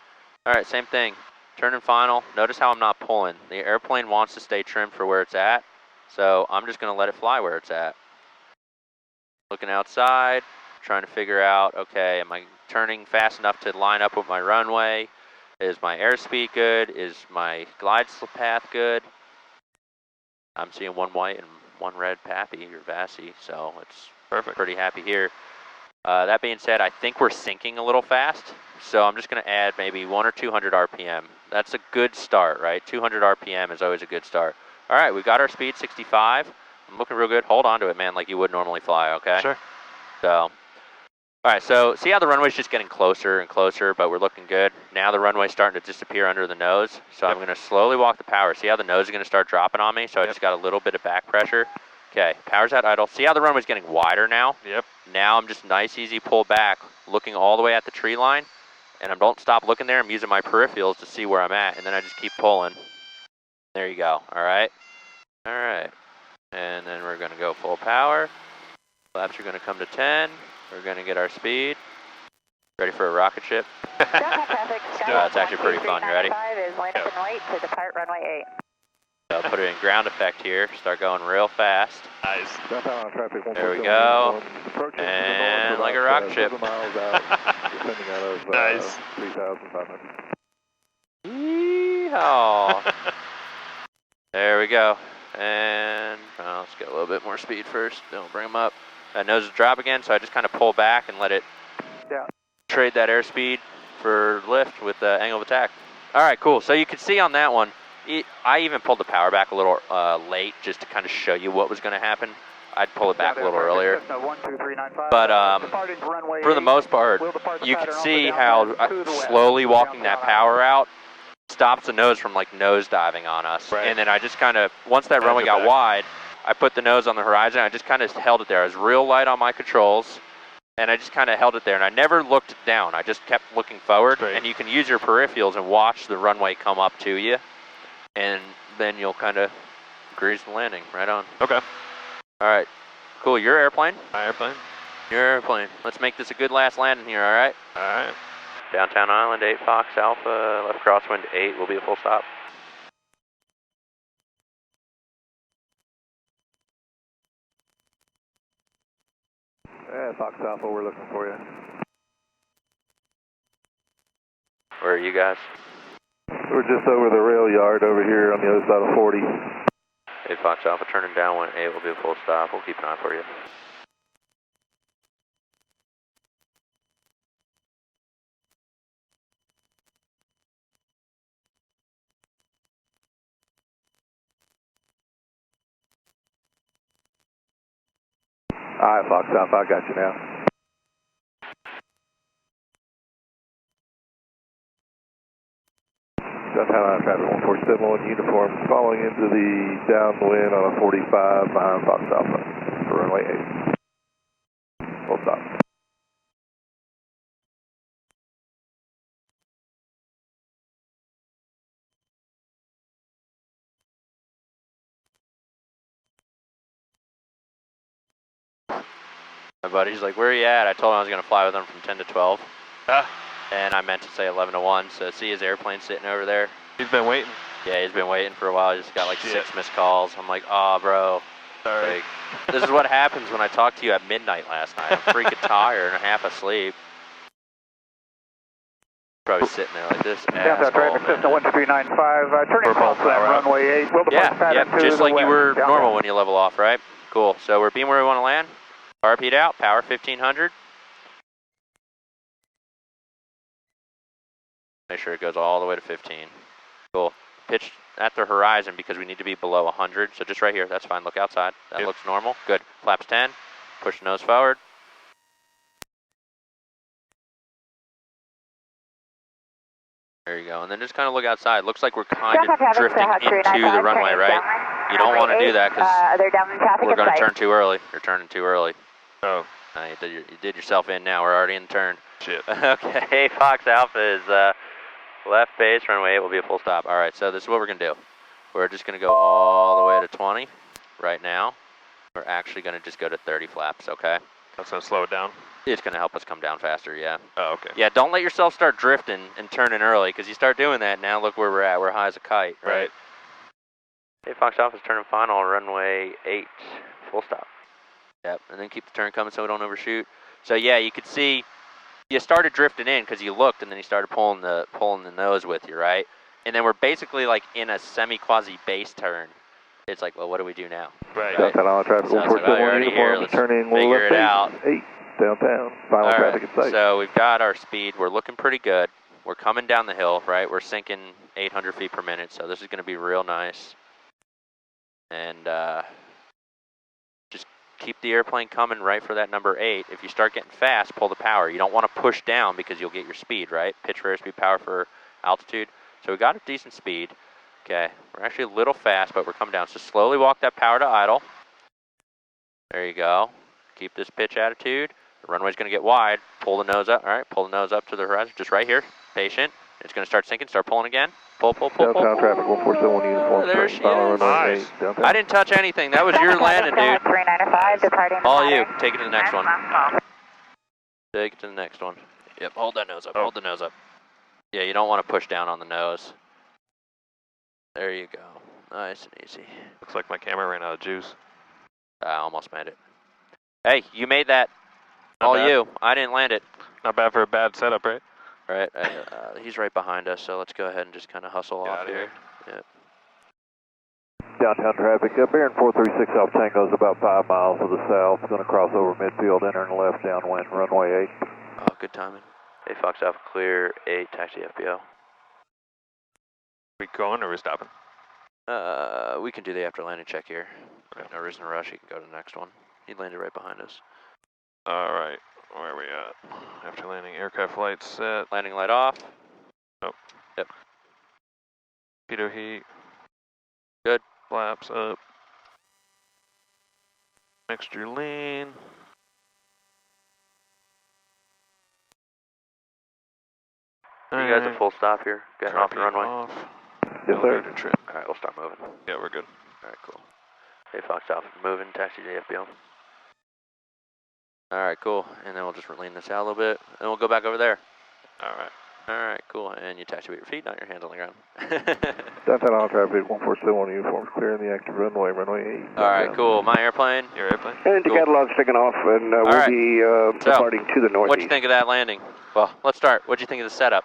All right, same thing. Turning final. Notice how I'm not pulling. The airplane wants to stay trimmed for where it's at, so I'm just going to let it fly where it's at. Looking outside, trying to figure out, okay, am I turning fast enough to line up with my runway? Is my airspeed good? Is my glide path good? I'm seeing one white and one red Pappy, or Vassy, so it's Perfect. pretty happy here. That being said, I think we're sinking a little fast, so I'm just going to add maybe 100 or 200 RPM. That's a good start, right? 200 RPM is always a good start. All right, we've got our speed, 65. I'm looking real good. Hold on to it, man, like you would normally fly, okay? Sure. So, all right, so see how the runway's just getting closer and closer, but we're looking good. Now the runway's starting to disappear under the nose, so I'm going to slowly walk the power. See how the nose is going to start dropping on me? So I just got a little bit of back pressure. Okay, power's at idle. See how the runway's getting wider now? Yep. Now I'm just nice, easy pull back, looking all the way at the tree line, and I don't stop looking there. I'm using my peripherals to see where I'm at, and then I just keep pulling. There you go, all right? All right, and then we're gonna go full power. Flaps are gonna come to 10. We're gonna get our speed. Ready for a rocket ship? Downtown traffic, Skywalk It's actually pretty fun. You ready? 12395 is line up and wait to depart runway 8. Yep. put it in ground effect here. Start going real fast. Nice. Downtown traffic, There we go. And like a rocket ship. 7 miles out, descending out of Nice. 3,500. Yeehaw. There we go. And let's get a little bit more speed first. Don't bring them up. That nose is drop again, so I just kind of pull back and let it trade that airspeed for lift with the angle of attack. All right, cool. So you can see on that one, I even pulled the power back a little late just to kind of show you what was going to happen. I'd pull it back a little earlier. But for the most part, you can see how slowly walking that power out stops the nose from like nose diving on us. Right. And then I just kind of, once that runway got wide, I put the nose on the horizon. I just kind of held it there. I was real light on my controls, and I just kind of held it there. And I never looked down. I just kept looking forward. Right. And you can use your peripherals and watch the runway come up to you, and then you'll kind of grease the landing. Right on. Okay. All right. Cool. Your airplane. My airplane. Your airplane. Let's make this a good last landing here. All right. All right. Downtown Island 8 Fox Alpha. Left crosswind 8 will be a full stop. Yeah, Fox Alpha, we're looking for you. Where are you guys? We're just over the rail yard over here on the other side of 40. 8 Fox Alpha, turning downwind 8 will be a full stop. We'll keep an eye for you. All right, Fox Alpha, I got you now. Downtown traffic 1471 uniform, following into the downwind on a 45 behind Fox Alpha for runway 8. Full stop. My buddy's like, where are you at? I told him I was going to fly with him from 10 to 12. Ah, And I meant to say 11 to 1, so see his airplane sitting over there? he's been waiting. Yeah, he's been waiting for a while. He's got like Shit. 6 missed calls. I'm like, oh, bro. Sorry. Like, this is what happens when I talked to you at midnight last night. I'm freaking tired and half asleep. Probably sitting there like this. Downtown traffic, Cessna 1395, turning false runway 8. Will Yeah, depart pattern to just the like you west. were Downtown. normal when you level off, right? Cool. So we're being where we want to land. RP'd out, power 1500. Make sure it goes all the way to 15. Cool. Pitch at the horizon because we need to be below 100. So just right here, that's fine. Look outside. That Yep. looks normal. Good. Flaps 10. Push the nose forward. There you go. And then just kind of look outside. Looks like we're kind of drifting into the runway, right? You don't want to do that because we're going to turn too early. You're turning too early. Oh, You did yourself in now. We're already in the turn. shit. Okay, Fox Alpha is left base, runway 8 will be a full stop. All right, so this is what we're going to do. We're just going to go all the way to 20 right now. We're actually going to just go to 30 flaps, okay? That's going to slow it down. It's going to help us come down faster, yeah. Oh, okay. Yeah, don't let yourself start drifting and turning early, because you start doing that, now look where we're at. We're high as a kite, right? Right. Hey, Fox Alpha's turning final, runway 8, full stop. Yep, and then keep the turn coming so we don't overshoot. So yeah, you could see you started drifting in because you looked, and then you started pulling the nose with you, right? And then we're basically like in a semi-quasi base turn. It's like, well, what do we do now? Right. Downtown Island traffic So it's like, oh, you're 1471 already here. uniform, Let's turning figure left it out. base 8 downtown. Final All traffic right, in sight. so we've got our speed. We're looking pretty good. We're coming down the hill, right? We're sinking 800 feet per minute, so this is going to be real nice. And just keep the airplane coming right for that number 8. If you start getting fast, pull the power. You don't want to push down because you'll get your speed, right? Pitch for airspeed, power for altitude. So we got a decent speed. Okay, we're actually a little fast, but we're coming down. So slowly walk that power to idle. There you go. Keep this pitch attitude. The runway's going to get wide. Pull the nose up. All right, pull the nose up to the horizon. Just right here. Patient. It's going to start sinking. Start pulling again. Pull, pull, pull, pull. Downtown traffic 1471 uniform, There turning she final is. runway Nice. 8 downtown. I didn't touch anything. That was your landing, dude. 395, departing. All you. Take it to the next one. Take it to the next one. Yep, hold that nose up. Hold the nose up. Yeah, you don't want to push down on the nose. There you go. Nice and easy. Looks like my camera ran out of juice. I almost made it. Hey, you made that. Not All bad. you. I didn't land it. Not bad for a bad setup, right? Right. He's right behind us, so let's go ahead and just kind of hustle Get off outta here. here. Yep. Downtown traffic, bearing 436 Alpha Tango is about 5 miles to the south. Going to cross over midfield, entering left downwind, runway 8. Oh, good timing. Hey, Fox Alpha, clear 8, taxi FBO. We going or we stopping? We can do the after landing check here. Right, no reason to rush. You can go to the next one. He landed right behind us. All right, where are we at? After landing, aircraft lights set. Landing light off. Oh. Yep. Pitot heat. Good. Flaps up. Mixture lean. You guys a full stop here? Getting off the runway? Off. Yes, sir. Elevator trip. All right, we'll start moving. Yeah, we're good. All right, cool. Hey, Fox Alpha, moving, taxi to FBO. All right, cool. And then we'll just lean this out a little bit, and we'll go back over there. All right. All right, cool. And you taxi with your feet, not your hands on the ground. Downtown all traffic, 147 uniforms, clearing the active runway, runway 8. All right, cool. My airplane. Your airplane? And the Cool. catalog's taking off, and we'll right. be departing to the northeast. What'd you think of that landing? Well, let's start. What'd you think of the setup?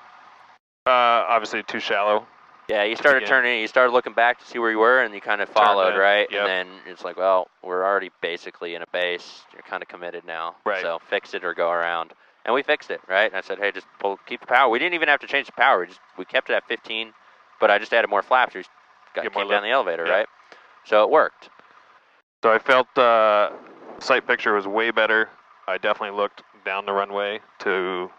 Obviously too shallow. Yeah, you started Again. turning, you started looking back to see where you were, and you kind of followed, in, right? yep. And then it's like, well, we're already basically in a base. You're kind of committed now. Right. So fix it or go around. And we fixed it, right? And I said, hey, just keep the power. We didn't even have to change the power. We kept it at 15, but I just added more flaps. We Get more came down the elevator, yeah. right? So it worked. So I felt sight picture was way better. I definitely looked down the runway to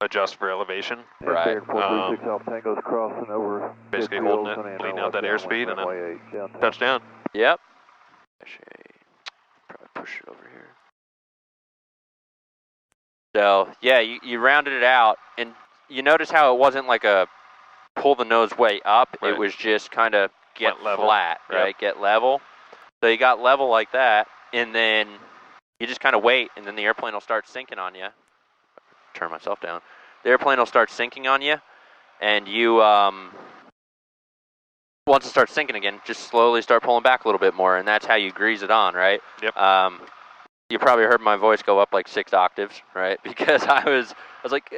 adjust for elevation. Right. Bearing 436 Alpha Tango's crossing over. Basically midfield, holding it, gonna enter leading out left that downwind, airspeed, and then runway 8, downtown. touchdown. Yep. Probably push it over here. So, yeah, you rounded it out, and you notice how it wasn't like a pull the nose way up. Right. It was just kind of get Went level. flat, right? Yep. Get level. So you got level like that, and then you just kind of wait, and then the airplane will start sinking on you. Turn myself down. The airplane will start sinking on you, and you, once it starts sinking again, just slowly start pulling back a little bit more, and that's how you grease it on, right? Yep. You probably heard my voice go up like 6 octaves, right? Because I was like,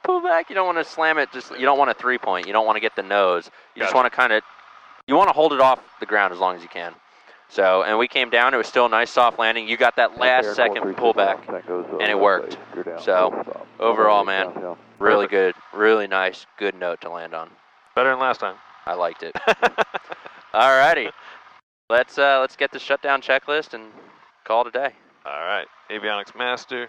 pull back. You don't want to slam it. You don't want a 3-point. You don't want to get the nose. You just Gotcha. want to you want to hold it off the ground as long as you can. So, and we came down. It was still a nice soft landing. You got that last second pullback, and it worked. So, overall, man, really good, really nice, good note to land on. Better than last time. I liked it. Alrighty, let's get the shutdown checklist and call it a day. All right, avionics master.